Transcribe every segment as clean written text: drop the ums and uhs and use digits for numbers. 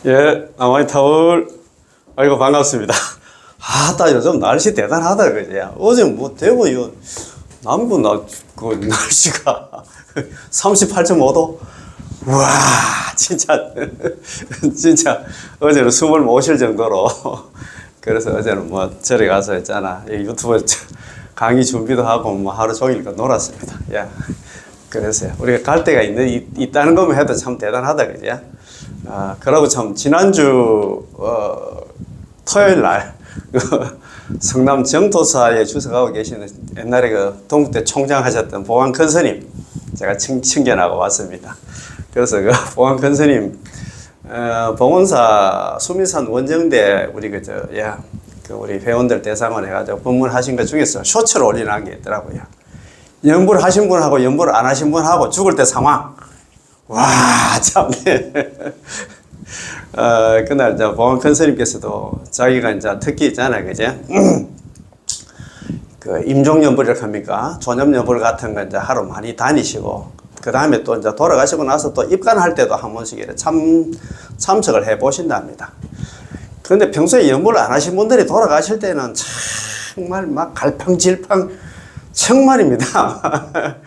예, 남아이 타월. 아이고, 반갑습니다. 아따, 요즘 날씨 대단하다, 그지? 어제 뭐, 대구, 남부 날씨가 38.5도? 우와, 진짜, 진짜, 어제는 숨을 못 쉴 정도로. 그래서 어제는 뭐, 저리 가서 했잖아. 유튜브 강의 준비도 하고, 뭐, 하루 종일 놀았습니다. 예. 그래서요. 우리가 갈 데가 있다는 것만 해도 참 대단하다, 그지? 아, 그러고 참, 지난주, 토요일 날, 성남 정도사에 주석하고 계시는 옛날에 동국대 총장 하셨던 보안 큰 스님, 제가 친견하고 왔습니다. 그래서 보안 큰 스님, 봉원사 수미산 원정대 우리 우리 회원들 대상으로 해가지고 법문하신 것 중에서 쇼츠를 올리는 게 있더라고요. 연불 하신 분하고 연불 안 하신 분하고 죽을 때 상황. 와, 참. 그날 보안 큰 스님께서도 자기가 이제 특기 있잖아요, 그제? 임종연불이라고 합니까? 조념연불 같은 거 이제 하루 많이 다니시고, 그 다음에 또 이제 돌아가시고 나서 또 입관할 때도 한 번씩 이렇게 참석을 해 보신답니다. 그런데 평소에 연불을 안 하신 분들이 돌아가실 때는 정말 막 갈팡질팡 정말입니다.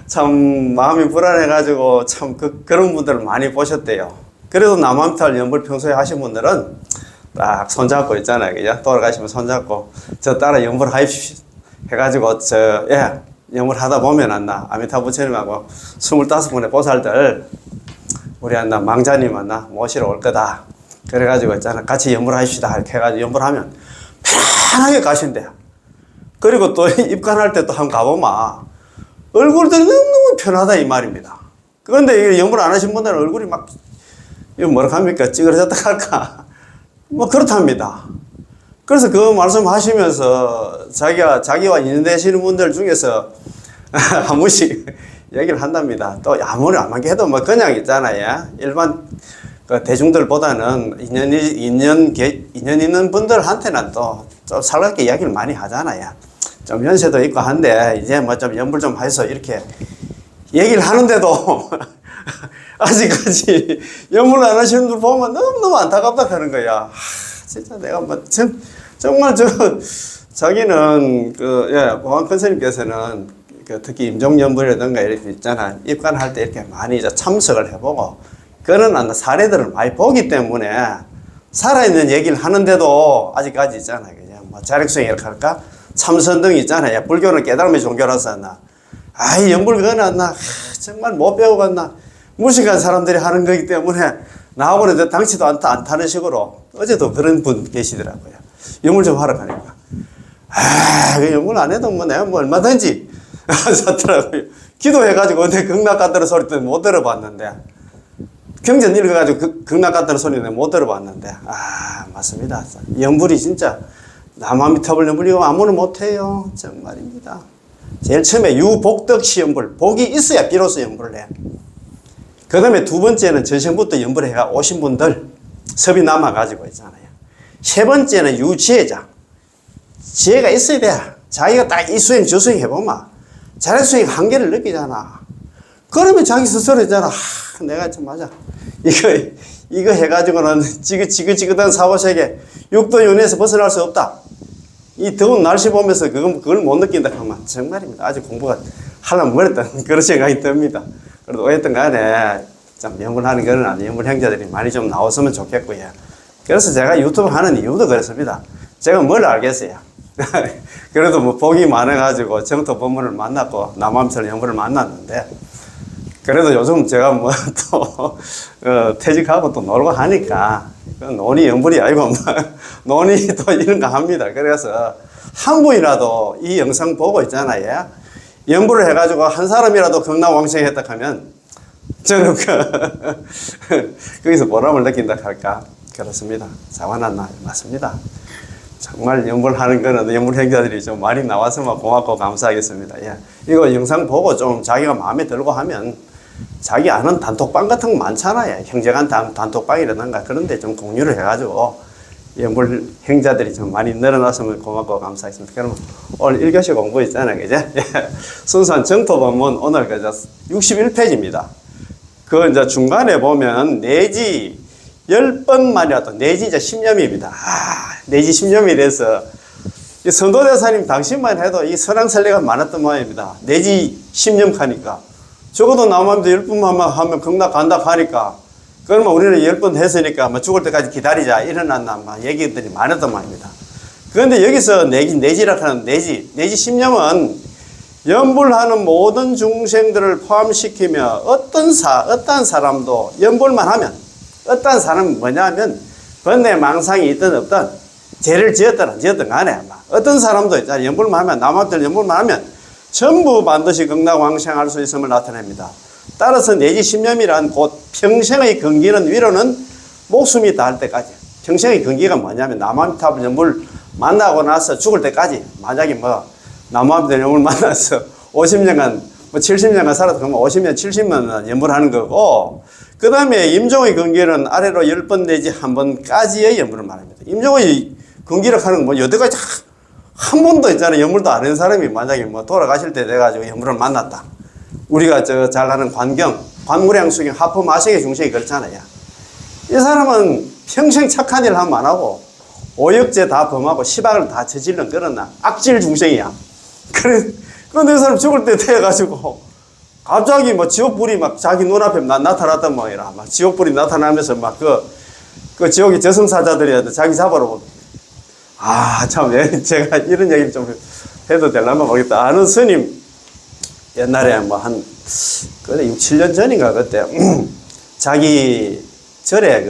참 마음이 불안해가지고 참 그런 분들을 많이 보셨대요. 그래도 남암탈 연불 평소에 하신 분들은 딱 손잡고 있잖아요, 그죠? 돌아가시면 손잡고 저 따라 연불 하십시오 해가지고 연불 하다 보면 안나 아미타 부처님하고 25분의 보살들 우리 안나 망자님 안나 모시러 올 거다. 그래가지고 있잖아 같이 연불 하십시다 이렇게 해가지고 연불하면 편하게 가신대요. 그리고 또 입관할 때 또 한번 가보면 얼굴들이 너무너무 편하다 이 말입니다. 그런데 연불 안 하신 분들은 얼굴이 막 이거 뭐라 합니까? 찌그러졌다 할까? 뭐 그렇답니다. 그래서 그 말씀 하시면서 자기와 인연되시는 분들 중에서 한 분씩 얘기를 한답니다. 또 아무리 안 해도 뭐 그냥 있잖아요. 일반 대중들보다는 인연 있는 분들한테는 또 좀 살갑게 이야기를 많이 하잖아요. 좀 연세도 있고 한데 이제 뭐 좀 연불 좀 해서 이렇게 얘기를 하는데도 아직까지 연불 안 하시는 분들 보면 너무너무 안타깝다 하는 거야. 진짜 내가 뭐 정말 자기는 보안 큰 스님께서는 특히 임종연불이라든가 이렇게 있잖아. 입관할 때 이렇게 많이 이제 참석을 해보고 그런 사례들을 많이 보기 때문에 살아있는 얘기를 하는데도 아직까지 있잖아요. 그냥 뭐 자력성 이렇게 할까? 참선 등 있잖아요. 불교는 깨달음의 종교라서 나. 아이 연불 그거는 나 정말 못 배워봤나. 무식한 사람들이 하는 거기 때문에 나하고는 당치도 안 타는 식으로 어제도 그런 분 계시더라고요. 연물 좀 하러 가니까 연물 안 해도 뭐 내가 뭐 얼마든지 하더라고요. 기도해가지고 어디 극락 같다는 소리 못 들어봤는데 경전 읽어가지고 극락 같다는 소리는 못 들어봤는데 맞습니다. 연불이 진짜 남아미타불 연불이고 아무는 못해요. 정말입니다. 제일 처음에 유복덕시 연불 복이 있어야 비로소 연불을 해. 그 다음에 두 번째는 전생부터 연불해가 오신 분들 섭이 남아가지고 있잖아요. 세 번째는 유지혜자. 지혜가 있어야 돼. 자기가 딱 이 수행 저 수행 해보면 자력 수행 한계를 느끼잖아. 그러면 자기 스스로 있잖아. 내가 참 맞아. 이거 해가지고는 지긋지긋한 사고세계 육도윤회에서 벗어날 수 없다. 이 더운 날씨 보면서 그걸 못 느낀다 하면 정말입니다. 아직 공부가 하려면 멀었던 그런 생각이 듭니다. 그래도 어쨌든 간에 좀 연불하는 거는 연불 행자들이 많이 좀 나왔으면 좋겠고요. 그래서 제가 유튜브 하는 이유도 그렇습니다. 제가 뭘 알겠어요. 그래도 뭐 복이 많아가지고 정토 법문을 만났고 남암철 연불을 만났는데 그래도 요즘 제가 뭐 또 퇴직하고 또 놀고 하니까 논이 연불이 아니고 뭐 논이 또 이런 거 합니다. 그래서 한 분이라도 이 영상 보고 있잖아요. 연불을 해가지고 한 사람이라도 극락왕생했다 하면 저는 거기서 보람을 느낀다 할까 그렇습니다. 자원한 맞습니다. 정말 연불하는 거는 연불 행자들이 좀 많이 나왔으면 고맙고 감사하겠습니다. 예. 이거 영상 보고 좀 자기가 마음에 들고 하면 자기 아는 단톡방 같은 거 많잖아요. 형제간 단톡방이라든가 그런데 좀 공유를 해가지고 연불 행자들이 좀 많이 늘어났으면 고맙고 감사하겠습니다. 그러면 오늘 1교시 공부 있잖아요. 그죠? 예. 순수한 정토법문 오늘 61페이지입니다. 그 이제 중간에 보면 내지 10번만이라도 내지 이제 10년입니다. 내지 10년이 돼서 이 선도대사님 당신만 해도 이 선왕설례가 많았던 모양입니다. 내지 10년 가니까 적어도 남한테 10번만 하면 극락 간다 하니까 그러면 우리는 10번 했으니까 뭐 죽을 때까지 기다리자 이런 얘기들이 많았던 모양입니다. 그런데 여기서 내지라 하는 내지 10년은 연불하는 모든 중생들을 포함시키며 어떠한 사람도 연불만 하면 어떠한 사람은 뭐냐면 번뇌 망상이 있든 없든 죄를 지었든 간에 어떤 사람도 있잖아요. 연불만 하면 남한테 연불만 하면 전부 반드시 극락왕생할 수 있음을 나타냅니다. 따라서 내지 10년이란 곧 평생의 근기는 위로는 목숨이 닿을 때까지. 평생의 근기가 뭐냐면 남한탑 연불 만나고 나서 죽을 때까지 만약에 남한탑 연불 만나서 50년간 70년간 살아도 그러면 50년 70년 연불하는 거고 그 다음에 임종의 근기는 아래로 10번 내지 1번까지의 연불을 말합니다. 임종의 근기를 하는 건 여태까지 한 번도 있잖아요. 연불도 안 한 사람이 만약에 돌아가실 때 돼가지고 연불을 만났다. 우리가 잘 아는 관무량 수경 하품 마sek의 중생이 그렇잖아요. 이 사람은 평생 착한 일 하면 안 하고 오역죄 다 범하고 시박을 다 저질러 끌어나 악질 중생이야. 그런데 이 사람 죽을 때 돼가지고 갑자기 지옥불이 자기 눈앞에 나타났단 말이야. 지옥불이 나타나면서 그 지옥의 저승사자들이 자기 잡으러 참 제가 이런 얘기를 좀 해도 되려면 모르겠다. 아는 스님 옛날에 그래 6, 7년 전인가 그때 자기 절에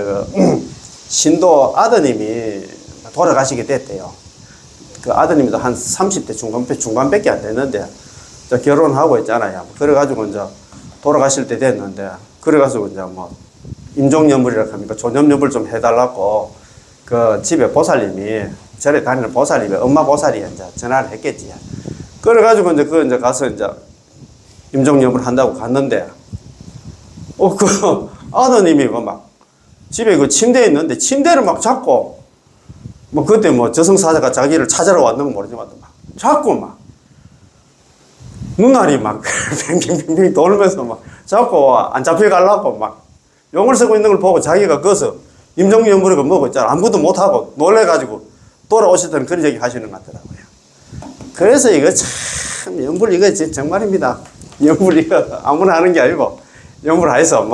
신도 아드님이 돌아가시게 됐대요. 그 아드님도 한 30대 중반밖에 안 됐는데 결혼하고 있잖아요. 그래가지고 이제 돌아가실 때 됐는데 그래가지고 이제 임종연불이라고 합니까? 조념연불 좀 해달라고 그 집에 보살님이 절에 다니는 보살님이 엄마 보살이 이제 전화를 했겠지. 그래가지고 이제 가서 이제 임종연불 한다고 갔는데 그 아드님이 집에 그 침대에 있는데 침대를 잡고 그때 저승사자가 자기를 찾으러 왔는 건 모르지만 자꾸 눈알이 뱅뱅뱅뱅 돌면서 자꾸 안 잡혀가려고 용을 쓰고 있는 걸 보고 자기가 거기서 임종연불을 먹고 있잖아. 아무것도 못하고 놀래가지고 돌아오시던 그런 얘기 하시는 것 같더라고요. 그래서 이거 참 연불 이거 정말입니다. 연불 이거 아무나 하는 게 아니고 연불 해서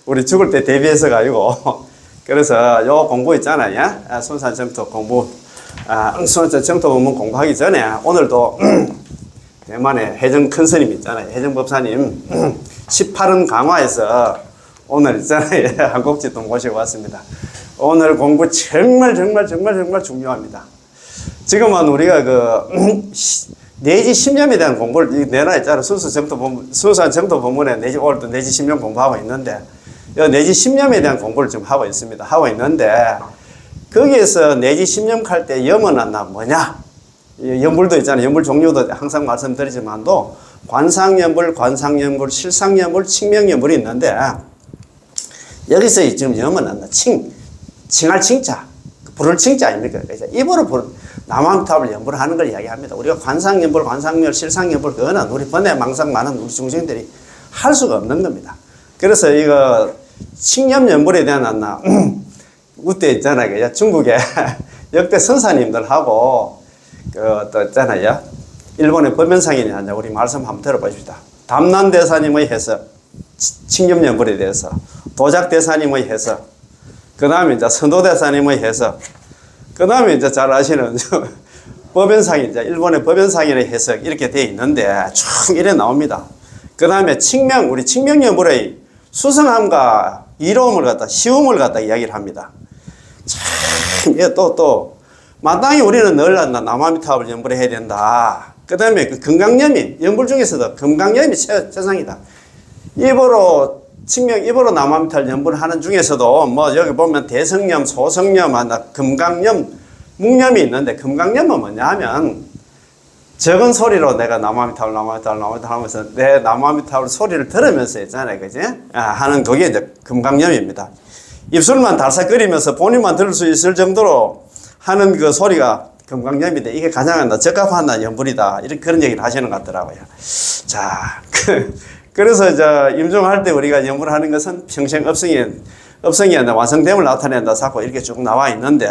우리 죽을 때 대비해서 가지고 그래서 요 공부 있잖아요. 순산정토 공부 순산정토 본문 공부하기 전에 오늘도 대만에 해정 큰 스님 있잖아요. 해정 법사님 18은 강화에서 오늘 있잖아요. 한국지도 모시고 왔습니다. 오늘 공부 정말 중요합니다. 지금은 우리가 내지 10년에 대한 공부를 내놔있잖아요. 순수한 정토 본문에 오늘도 내지 10년 공부하고 있는데 내지 10년에 대한 공부를 지금 하고 있습니다. 하고 있는데 거기에서 내지 10년 할 때 염은 뭐냐? 연불도 있잖아요. 연불 종류도 항상 말씀드리지만도 관상연불, 실상연불, 칭명연불이 있는데 여기서 지금 염은 칭할 칭자, 불을 칭자 아닙니까? 그래서 입으로 남한탑을 연불을 하는 걸 이야기합니다. 우리가 관상연불, 실상연불 그거는 우리 번뇌 망상 많은 우리 중생들이 할 수가 없는 겁니다. 그래서 이거 칭념연불에 대한 그때 있잖아요. 중국에 역대 선사님들하고 또 있잖아요. 일본의 법연상인이 우리 말씀 한번 들어보십시다. 담난대사님의 해석, 칭념연불에 대해서, 도작대사님의 해석, 그 다음에 이제 선도대사님의 해석, 그 다음에 이제 잘 아시는 법연상인, 일본의 법연상인의 해석 이렇게 되어 있는데 쭉 이래 나옵니다. 그 다음에 우리 칭명연불의 수성함과 이로움을 쉬움을 이야기를 합니다. 참, 마땅히 우리는 늘 남아미탑을 연불해야 된다. 그 다음에 금강염이, 연불 중에서도 금강염이 최상이다. 입으로 남아미탑을 연불하는 중에서도 여기 보면 대성염, 소성염, 금강염, 묵염이 있는데 금강염은 뭐냐 하면 적은 소리로 내가 남아미탑을 하면서 내 남아미탑을 소리를 들으면서 있잖아요. 그지? 하는 그게 이제 금강염입니다. 입술만 달싹거리면서 본인만 들을 수 있을 정도로 하는 그 소리가 금강염인데 이게 가장 적합한 연불이다. 이런 그런 얘기를 하시는 것 같더라고요. 자, 그래서 임종할 때 우리가 연불하는 것은 평생 업성에 업성이 완성됨을 나타낸다 자꾸 이렇게 쭉 나와 있는데,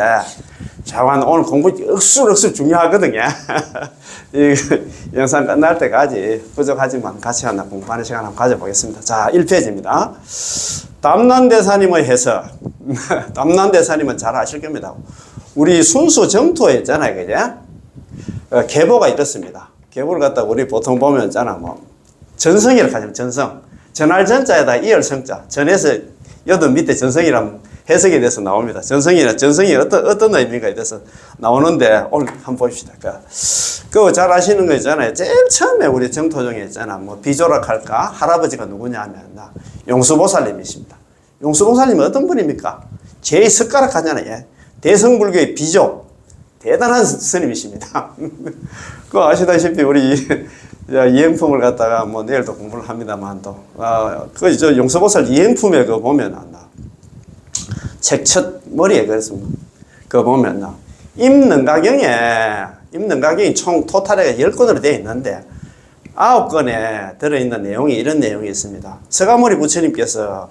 자, 오늘 공부 억수로 중요하거든요. 이 영상 끝날 때까지 부족하지만 같이 하나 공부하는 시간 한번 가져보겠습니다. 자, 1페이지입니다. 담난대사님의 해석. 담난대사님은 잘 아실 겁니다. 우리 순수 정토에 있잖아요, 그죠? 계보가 이렇습니다. 계보를 갖다가 우리 보통 보면 있잖아, 뭐 전성이라고 하잖아요. 전성. 전할 전자에다 이을 성자. 전에서 여든 밑에 전성이란 해석이 돼서 나옵니다. 전성이 어떤 의미가 돼서 나오는데, 오늘 한번 봅시다. 그거 잘 아시는 거 있잖아요. 제일 처음에 우리 정토 중에 있잖아. 뭐 비조락할까? 할아버지가 누구냐 하면, 용수보살님이십니다. 용수보살님은 어떤 분입니까? 제일 습가락 하잖아요. 대성불교의 비조. 대단한 스님이십니다. 그거 아시다시피 우리 이행품을 갖다가 뭐 내일도 공부를 합니다만 또, 저 용수보살 이행품에 그거 보면 책 첫 머리에 그랬습니다. 그거 보면 임능가경이 총 토탈에 10권으로 되어 있는데 9권에 들어있는 내용이 이런 내용이 있습니다. 서가모니 부처님께서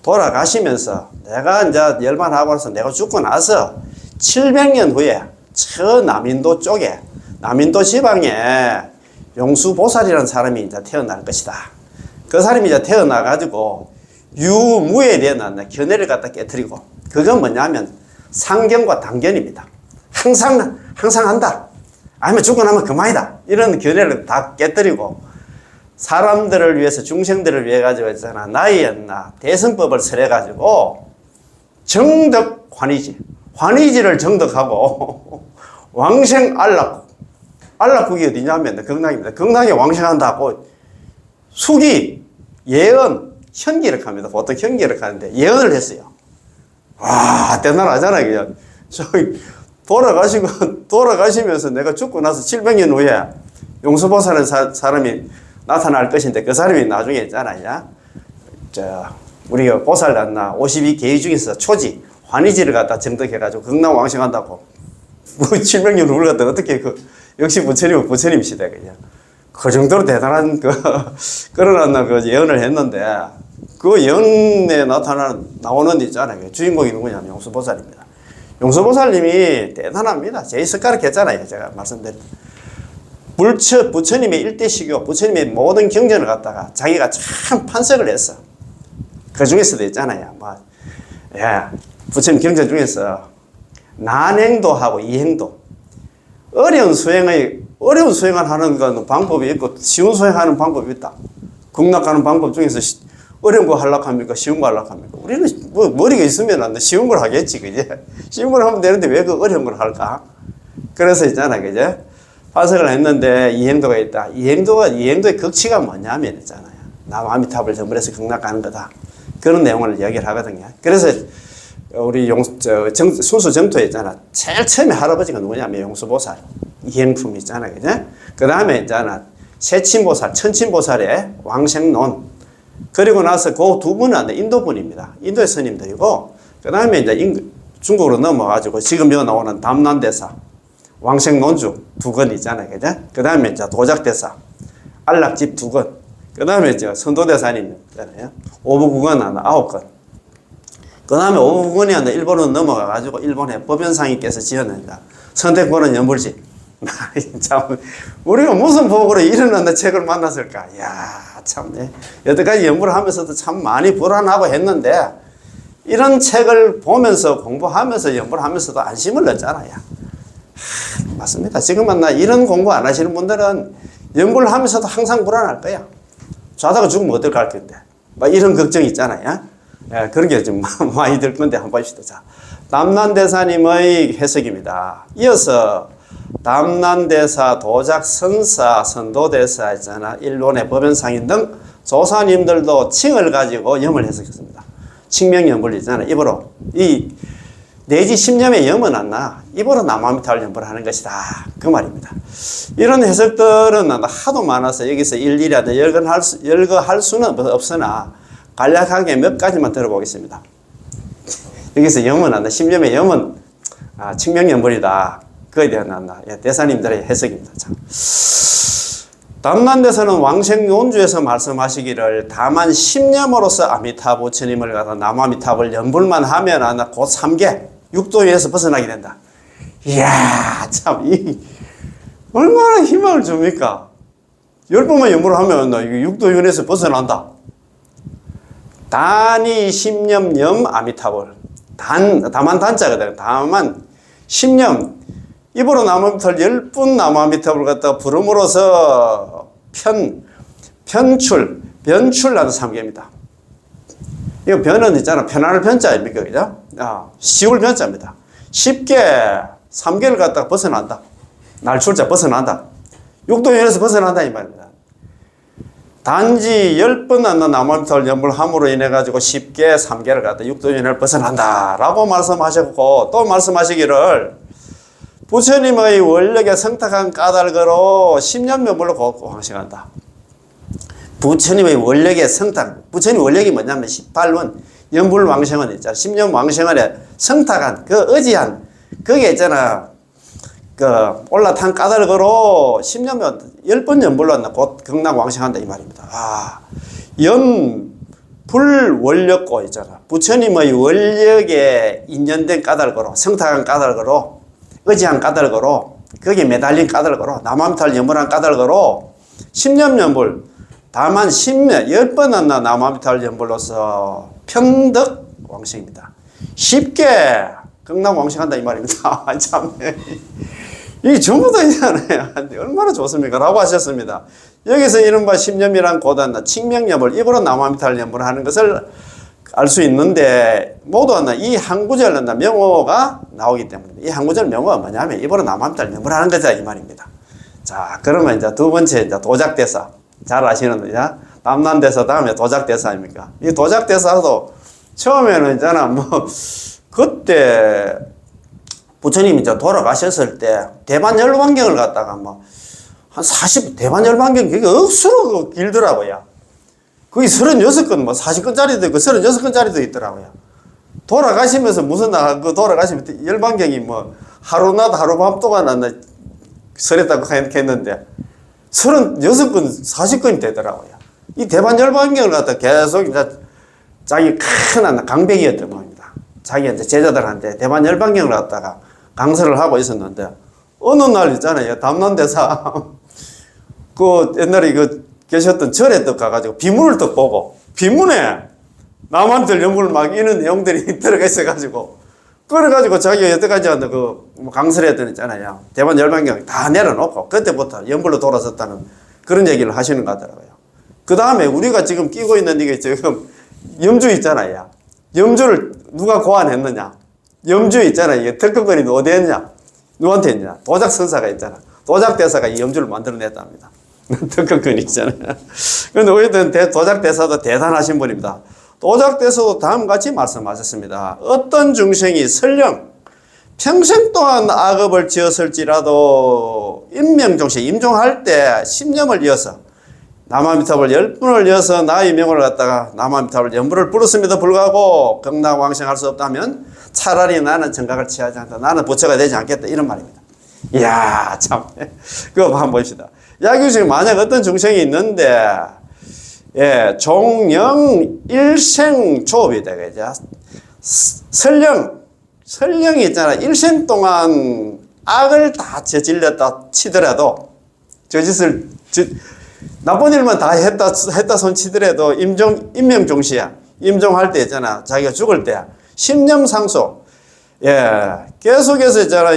돌아가시면서 내가 이제 열반하고 나서 내가 죽고 나서 700년 후에 저 남인도 쪽에, 남인도 지방에 용수보살이라는 사람이 이제 태어날 것이다. 그 사람이 이제 태어나가지고 유무에 대한 견해를 갖다 깨뜨리고, 그건 뭐냐면 상견과 단견입니다. 항상 한다. 아니면 죽고 나면 그만이다. 이런 견해를 다 깨뜨리고, 사람들을 위해서, 중생들을 위해 가지고 있잖아. 나이였나 대승법을 설해가지고 정덕 환희지를 정덕하고 왕생 안락국이 어디냐면 경락입니다. 경락에 왕생한다고 수기, 예언, 현기를 합니다. 보통 현기를 하는데 예언을 했어요. 와, 대단하잖아요. 그냥 저기 돌아가시면서 내가 죽고 나서 700년 후에 용수보살은 사람이 나타날 것인데, 그 사람이 나중에 있잖아요. 우리가 보살 났나 52계의 중에서 초지 환희지를 갖다 정덕해가지고 극락 왕생한다고. 뭐 700년 후를 갖다 어떻게 역시 부처님이시다 그냥. 그 정도로 대단한 그런 예언을 했는데, 그 예언에 나오는 데 있잖아요. 주인공이 누구냐면 용수보살입니다. 용수보살님이 대단합니다. 제일 습가락 했잖아요. 제가 말씀드린. 부처님의 일대시교, 부처님의 모든 경전을 갖다가 자기가 참 판석을 했어. 그 중에서도 있잖아요. 부처님 경전 중에서 난행도하고 이행도. 어려운 수행을 하는 건 방법이 있고, 쉬운 수행하는 방법이 있다. 극락하는 방법 중에서 어려운 거 하려합니까? 쉬운 거 하려합니까? 우리는 뭐 머리가 있으면 안 돼. 쉬운 걸 하겠지, 그제? 쉬운 걸 하면 되는데 왜 그 어려운 걸 할까? 그래서 있잖아, 그제? 파석을 했는데 이행도가 있다. 이행도의 극치가 뭐냐면 있잖아요. 남아미탑을 전부해서 극락 가는 거다. 그런 내용을 얘기를 하거든요. 그래서 우리 순수 정토에 있잖아. 제일 처음에 할아버지가 누구냐면 용수보살. 이행품 있잖아, 그제? 그 다음에 있잖아. 세친보살, 천친보살의 왕생론. 그리고 나서 그 두 분은 인도분입니다. 인도의 스님들이고, 그 다음에 이제 중국으로 넘어가지고 지금 여기 나오는 담난대사, 왕생논주 2권 있잖아요. 그죠? 그 다음에 이제 도작대사, 안락집 2권. 그 다음에 이제 선도대사님 있잖아요. 오부국은 9권. 그 다음에 오부국이 일본으로 넘어가가지고 일본의 법연상인께서 지어낸 선택권은 연불집. 참, 우리가 무슨 복으로 이런 책을 만났을까? 이야, 참, 여태까지 연구를 하면서도 참 많이 불안하고 했는데, 이런 책을 보면서 공부하면서 연구를 하면서도 안심을 넣었잖아요. 맞습니다. 지금은 이런 공부 안 하시는 분들은 연구를 하면서도 항상 불안할 거야. 자다가 죽으면 어떨까 할 건데. 이런 걱정이 있잖아요. 그런 게 좀 많이 들 건데 한번 봅시다. 자, 담난대사님의 해석입니다. 이어서 담난대사, 도작선사, 선도대사 있잖아. 일본의 법연상인 등 조사님들도 칭을 가지고 염을 해석했습니다. 칭명염불 있잖아. 입으로. 이 내지 10념의 염은 안 나. 입으로 남아미탈 염불을 하는 것이다. 그 말입니다. 이런 해석들은 하도 많아서 여기서 일일이 열거할 수는 없으나 간략하게 몇 가지만 들어보겠습니다. 여기서 염은 안 나. 10념의 염은 칭명염불이다. 그에 대한 대사님들의 해석입니다. 자. 담난대사는 왕생론주에서 말씀하시기를 다만 십념으로서 아미타 부처님을 갖다 남아미탑을 연불만 하면 곧 3계 육도에서 벗어나게 된다. 이야, 참, 얼마나 희망을 줍니까? 10번만 연불을 하면 육도윤에서 벗어난다. 단이 십념 염 아미타불. 다만 단자거든. 다만 십념. 입으로 남아미탑을 10분 남아미탑을 갖다 부름으로써 변출라는 3개입니다. 이거 변은 있잖아. 편안할 편자 아닙니까? 그죠? 쉬울 편자입니다. 쉽게 3개를 갖다가 벗어난다. 날출자 벗어난다. 육도연에서 벗어난다 이 말입니다. 단지 10번 남아미탑을 연불함으로 인해 가지고 쉽게 3개를 갖다 육도연을 벗어난다 라고 말씀하셨고, 또 말씀하시기를 부처님의 원력에 성탁한 까닭으로 10년 연불로 고항생한다. 부처님의 원력에 성탁, 부처님 원력이 뭐냐면 18원 연불 왕생원 있잖아. 10년 왕생원에 성탁한 그 의지한 그게 있잖아. 그 올라탄 까닭으로 10년 10번 연불로 곧 극락 왕생한다 이 말입니다. 불 원력고 있잖아. 부처님의 원력에 인연된 까닭으로 성탁한 까닭으로 의지한 까닭으로 거기에 매달린 까닭으로 남아미탈 연불한 까닭으로 10년 연불 다만 10번 남아미탈 연불로서 편덕 왕생입니다. 쉽게 극락 왕생한다 이 말입니다. 참, 이 전부 다 있잖아요. 얼마나 좋습니까? 라고 하셨습니다. 여기서 이른바 10년이란 고단 칭명연불 입으로 남아미탈 연불을 하는 것을 알 수 있는데 모두 이 한 구절 명호가 나오기 때문에 이 한 구절 명호가 뭐냐면 입으로 남아미탈 연불을 하는 거다 이 말입니다. 자, 그러면 이제 두 번째 이제 도작대사 잘 아시는 이제 남난대사 다음에 도작대사 아닙니까? 이 도작대사도 처음에는 있잖아 그때 부처님이 이제 돌아가셨을 때 대반열반경을 갖다가 한 40 대반열반경 그게 억수로 길더라고요. 그게 36건 40건짜리도 있고 36건짜리도 있더라고요. 돌아가시면서 무슨 돌아가시면 열반경이 하루낮 하루밤 동안 설했다고 했는데 36건 40건이 되더라고요. 이 대반열반경을 갖다 계속 이제 자기 큰 강백이었던 겁니다. 자기 이제 제자들한테 대반열반경을 갖다가 강설을 하고 있었는데 어느 날 있잖아요. 담난대사 그 옛날에 계셨던 절에 떡 가가지고 비문을 떡 보고 비문에 남한들 연불 막 이런 내용들이 들어가 있어가지고 그래가지고 자기가 여태까지 강설했던 있잖아요. 대만 열반경 다 내려놓고 그때부터 연불로 돌아섰다는 그런 얘기를 하시는 것 같더라고요. 그 다음에 우리가 지금 끼고 있는 이게 지금 염주 있잖아요. 염주를 누가 고안했느냐? 염주 있잖아요. 이게 덕덕거리는 어디 했냐? 누구한테 했냐? 도작선사가 있잖아. 도작대사가 이 염주를 만들어냈답니다. 덕덕거리 있잖아요. 그런데 어쨌든 도작대사도 대단하신 분입니다. 도작대사도 다음같이 말씀하셨습니다. 어떤 중생이 설령 평생 동안 악업을 지었을지라도 임명종시 임종할 때 10년을 이어서 남아미탑을 10분을 이어서 나의 명을 갖다가 남아미탑을 연불을 부르음에도 불구하고 극락왕생할 수 없다면 차라리 나는 정각을 취하지 않다. 나는 부처가 되지 않겠다. 이런 말입니다. 이야, 참. 그거 한번 봅시다. 야규중에 만약 어떤 중생이 있는데, 종영 일생 조업이 되겠죠. 설령이 있잖아. 일생 동안 악을 다 저질렀다 치더라도, 나쁜 일만 다 했다 손 치더라도 임명종시야. 임종할 때 있잖아. 자기가 죽을 때. 십념상소. 계속해서 있잖아.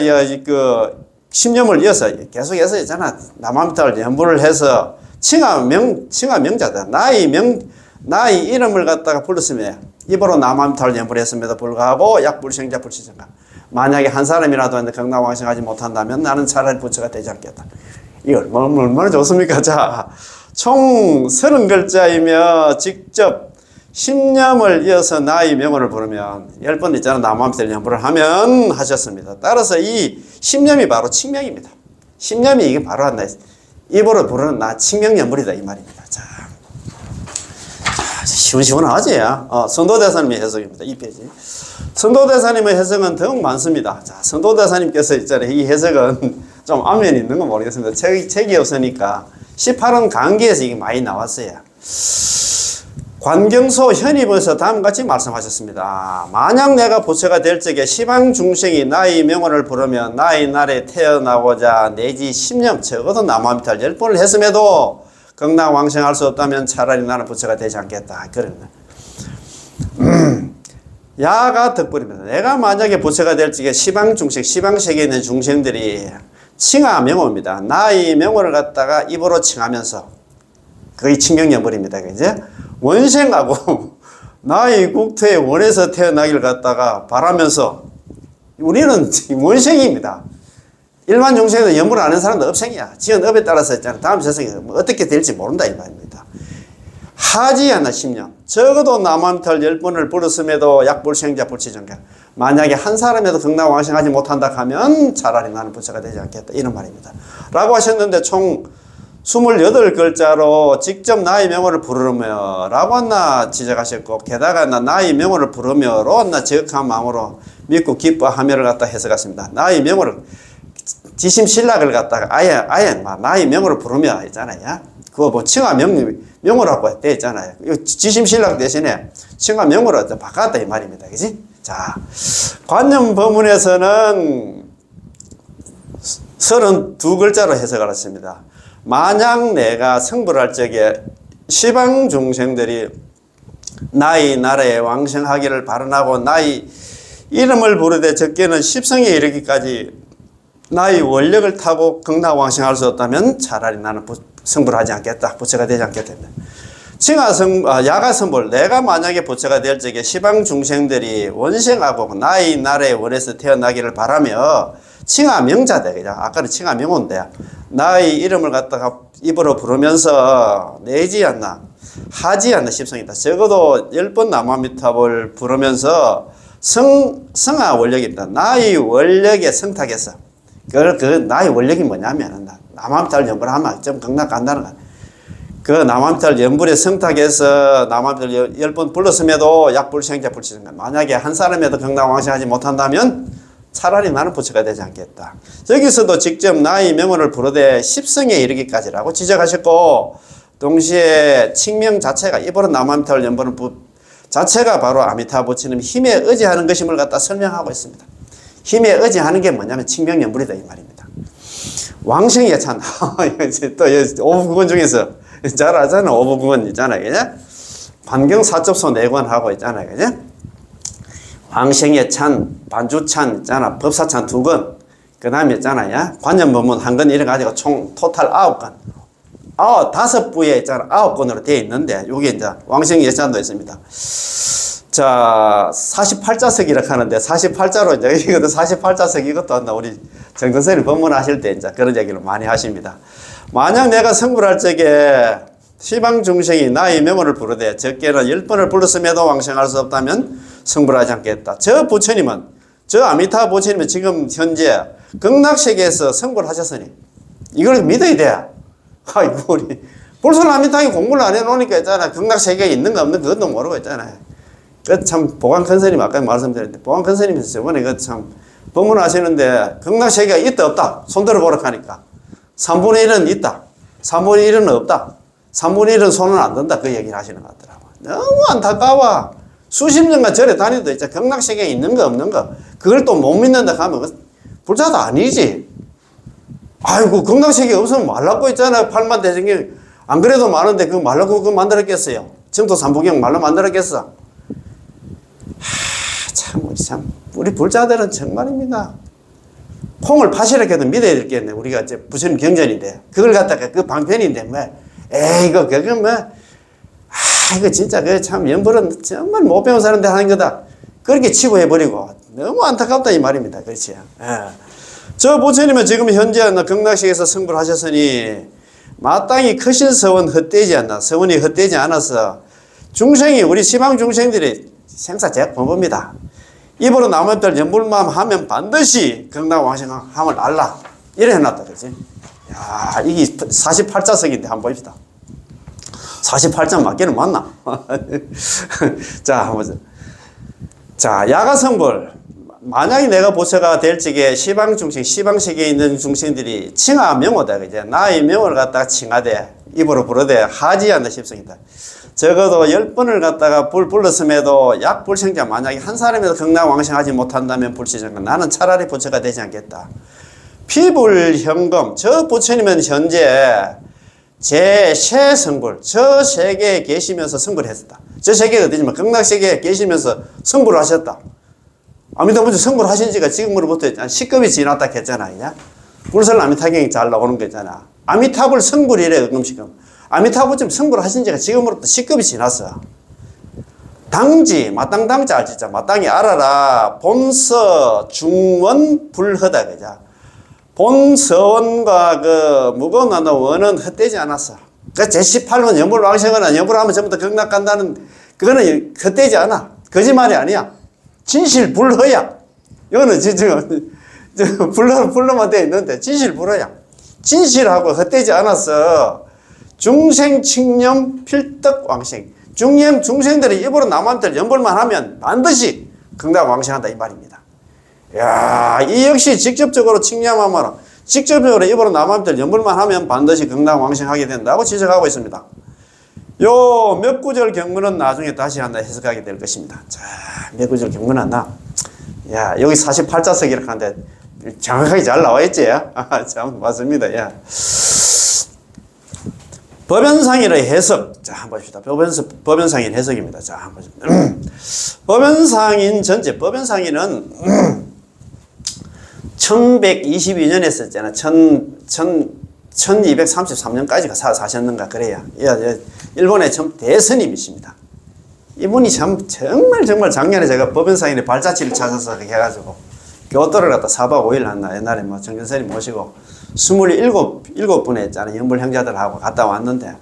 10년을 이어서 계속해서 있잖아. 남아미탈을 연불을 해서 칭하명자다. 나의 이름을 갖다가 불렀으면 입으로 남아미탈을 연불했음에도 불구하고 약불생자 불시정가. 만약에 한 사람이라도 극락왕생하지 못한다면 나는 차라리 부처가 되지 않겠다. 이거 얼마나 좋습니까? 자, 총 30글자이며 직접 10년을 이어서 나의 명호를 부르면 10번 있잖아. 남아미탈 연불을 하면 하셨습니다. 따라서 이 10년이 바로 칭명입니다. 10년이 이게 바로 한다. 입으로 부르는 나 칭명 연불이다 이 말입니다. 자, 시원시원하지? 선도대사님의 해석입니다. 이 페이지. 선도대사님의 해석은 더욱 많습니다. 자, 선도대사님께서 있잖아요. 이 해석은 좀 안면이 있는 건 모르겠습니다. 책이 없으니까 18은 강기에서 이게 많이 나왔어요. 관경소 현입에서 다음과 같이 말씀하셨습니다. 만약 내가 부처가 될 적에 시방 중생이 나의 명언을 부르면 나의 날에 태어나고자 내지 10년 적어도 나무아미타를 10번을 했음에도 극락왕생할 수 없다면 차라리 나는 부처가 되지 않겠다. 그러네. 야가 덕분입니다. 내가 만약에 부처가 될 적에 시방 중생, 시방세계에 있는 중생들이 칭하 명호입니다. 나의 명호를 갖다가 입으로 칭하면서 거의 칭명여벌입니다. 그죠? 원생하고 나의 국토에 원해서 태어나기를 갖다가 바라면서 우리는 원생입니다. 일반 중생은 연불을 아는 사람도 업생이야. 지은 업에 따라서 있잖아. 다음 세상에 뭐 어떻게 될지 모른다 이 말입니다. 하지 않아 10년. 적어도 남한탈 10번을 불었음에도 약불생자 불치정가. 만약에 한 사람에도 극락왕생하지 못한다 하면 차라리 나는 부처가 되지 않겠다. 이런 말입니다. 라고 하셨는데 총 28글자로 직접 나의 명호를 부르며 라고 한나 지적하셨고 게다가 나의 명호를 부르며로 한나 지극한 마음으로 믿고 기뻐하며를 갖다 해석했습니다. 나의 명호를 지심신락을 갖다가 아예 나의 명호를 부르며 했잖아요. 그거 뭐 칭하 명호라고 돼 있잖아요. 지심신락 대신에 칭하 명호로 바꿨다 이 말입니다. 그지? 자, 관념 법문에서는 32글자로 해석을 했습니다. 만약 내가 성불할 적에 시방 중생들이 나의 나라에 왕생하기를 바라고 나의 이름을 부르되 적게는 십성에 이르기까지 나의 원력을 타고 극락왕생할 수 없다면 차라리 나는 성불하지 않겠다. 부처가 되지 않겠다. 야가성불 내가 만약에 부처가 될 적에 시방 중생들이 원생하고 나의 나라에 원해서 태어나기를 바라며 칭하 명자다. 그냥 아까는 칭하 명호인데 나의 이름을 갖다가 입으로 부르면서 내지 않나 하지 않나 십성이다. 적어도 10번 나무아미타불 부르면서 성하 원력입니다. 나의 원력에 성탁해서 그 나의 원력이 뭐냐면 나무아미타불 연불을 하면 좀 극락 간다는 거야. 그 나무아미타불 연불에 성탁해서 나무아미타불 10번 불렀음에도 약불생자 불치정가. 만약에 한 사람에도 극락왕생하지 못한다면 차라리 나는 부처가 되지 않겠다. 여기서도 직접 나의 명언을 부르되 십성에 이르기까지라고 지적하셨고 동시에 칭명 자체가 입으로 나무아미타불 연불은 자체가 바로 아미타 부처님 힘에 의지하는 것임을 갖다 설명하고 있습니다. 힘에 의지하는 게 뭐냐면 칭명연불이다 이 말입니다. 왕생의 찬 또 오부구건 중에서 잘 알잖아. 오부구건 있잖아요. 그죠? 관경 사접소 내관 하고 있잖아요. 그죠? 왕생의 찬, 반주찬 있잖아. 법사찬 2건. 그 다음에 있잖아요. 관념법문 1건 이래가지고 총 토탈 9건. 5부에 있잖아. 9건으로 되어 있는데, 요게 이제 왕생의 찬도 있습니다. 자, 48자석이라고 하는데, 48자로 이제, 이것도 48자석 이것도 한다. 우리 정선생님 법문하실 때 이제 그런 얘기를 많이 하십니다. 만약 내가 성불할 적에 시방 중생이 나의 명호를 부르되 적게는 10번을 불렀음에도 왕생할 수 없다면 성불하지 않겠다. 저 부처님은, 저 아미타 부처님은 지금 현재 극락세계에서 성불하셨으니 이걸 믿어야 돼. 아이고, 우리 벌써 아미타이 공부를 안 해놓으니까 있잖아. 극락세계에 있는가 없는 그것도 모르고 있잖아요. 그 참 보광 큰스님 아까 말씀드렸는데 보광 큰스님이 저번에 그 참 법문하시는데 극락세계가 있다 없다 손 들어보라 하니까 3분의 1은 있다. 3분의 1은 없다. 3분의 1은 손은 안 든다. 그 얘기를 하시는 것 같더라고요. 너무 안타까워. 수십 년간 절에 다니도 있잖아. 극락세계에 있는 거 없는 거. 그걸 또 못 믿는다 하면 불자도 아니지. 아이고 극락세계 없으면 말라고 있잖아요. 팔만 대성경 안 그래도 많은데 그거 말라고 그거 만들었겠어요. 정도 삼부경 말로 만들었겠어. 참 우리 불자들은 정말입니다. 콩을 파시라고 해도 믿어야 되겠네. 우리가 이제 부처님 경전인데 그걸 갖다가 그 방편인데 뭐 이거 그거 뭐 이거 진짜 그 참 연불은 정말 못 배운 사람들 하는 거다. 그렇게 치부해버리고 너무 안타깝다 이 말입니다. 그렇지? 저 부처님은 지금 현재 극락세계에서 성불하셨으니 마땅히 크신 서원 헛되지 않나. 서원이 헛되지 않아서 중생이 우리 시방 중생들이 생사제약 범법입니다. 입으로 나무아미타불 연불만 하면 반드시 극락왕생함을 알라. 이래 해놨다. 그렇지? 야, 이게 48자석인데 한번 봅시다. 48자 맞기는 맞나? 자, 한번. 자, 야가성불. 만약에 내가 보처가 될 적에 시방중생, 시방세계에 있는 중생들이 칭하 명호다. 그제 나의 명호를 갖다가 칭하되, 입으로 부르되 하지한다 싶습니다. 적어도 10번을 갖다가 불렀음에도 약 불생자 만약에 한 사람이라도 극락왕생하지 못한다면 불시정건 나는 차라리 부처가 되지 않겠다. 피불현금, 저 부처님은 현재 제 세성불, 저 세계에 계시면서 성불을 했었다. 저 세계가 어디지만 극락세계에 계시면서 성불을 하셨다. 아미타부처 성불을 하신 지가 지금으로부터 10급이 지났다 했잖아. 불설 아미타경이 잘 나오는 거 있잖아. 아미타불 성불이래, 지금. 아미타부처 성불을 하신 지가 지금으로부터 10급이 지났어. 당지, 마땅당지 알지? 마땅히 알아라. 본서, 중원, 불허다. 그자. 본서원과 그 무거운 원은 헛되지 않았어. 그 제18번 연불왕생하거나 연불하면 전부 다 극락 간다는 그거는 헛되지 않아. 거짓말이 아니야. 진실불허야. 이거는 지금 불허만 돼 있는데 진실불허야. 진실하고 헛되지 않았어. 중생칭념 필덕왕생. 중생들이 입으로 남한테 연불만 하면 반드시 극락왕생한다 이 말입니다. 야, 이 역시 직접적으로 칭념하면 직접적으로 입으로 남한테 연불만 하면 반드시 극락왕생하게 된다고 지적하고 있습니다. 요 몇 구절 경문은 나중에 다시 한번 해석하게 될 것입니다. 자, 몇 구절 경문은 야, 여기 48자석 이렇게 하는데 정확하게 잘 나와 있지? 참 맞습니다. 야. 법연상인의 해석. 자, 한번 봅시다. 법연상인 해석입니다. 자, 한번 법연상인 전체. 법연상인은 1122년에 썼잖아. 1233년까지가 사셨는가, 그래야. 일본의 대스님이십니다. 이분이 정말 작년에 제가 법연상인의 발자취를 찾아서 그렇게 해가지고 교토를 갖다 4박 5일 한다. 옛날에 뭐 정전선이 모시고 27분의 있잖아. 연불 형제들하고 갔다 왔는데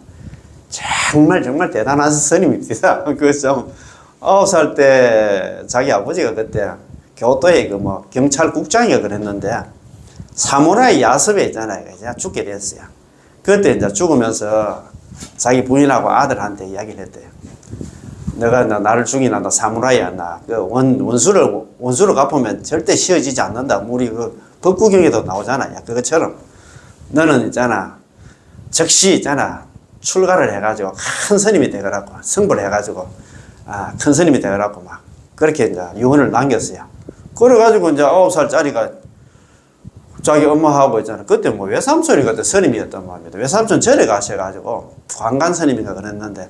정말 대단한 스님입니다. 그 좀 9살 때 자기 아버지가 그때 교토에 그 뭐 경찰국장이가 그랬는데 사무라이 야습에 있잖아요. 그냥 죽게 됐어요. 그때 이제 죽으면서 자기 부인하고 아들한테 이야기를 했대요. 너가 나를 죽이나 너 사무라이야. 나 그 원수를 갚으면 절대 씌어지지 않는다. 우리 그 법구경에도 나오잖아요. 그것처럼 너는 있잖아. 즉시 있잖아. 출가를 해가지고 큰 스님이 되더라고. 성불을 해가지고 큰 스님이 되더라고 막 그렇게 이제 유언을 남겼어요. 그래가지고 이제 9살짜리가 자기 엄마하고 있잖아. 그때 뭐 외삼촌이 그때 스님이었단 말입니다. 외삼촌 절에 가셔가지고 광간 스님인가 그랬는데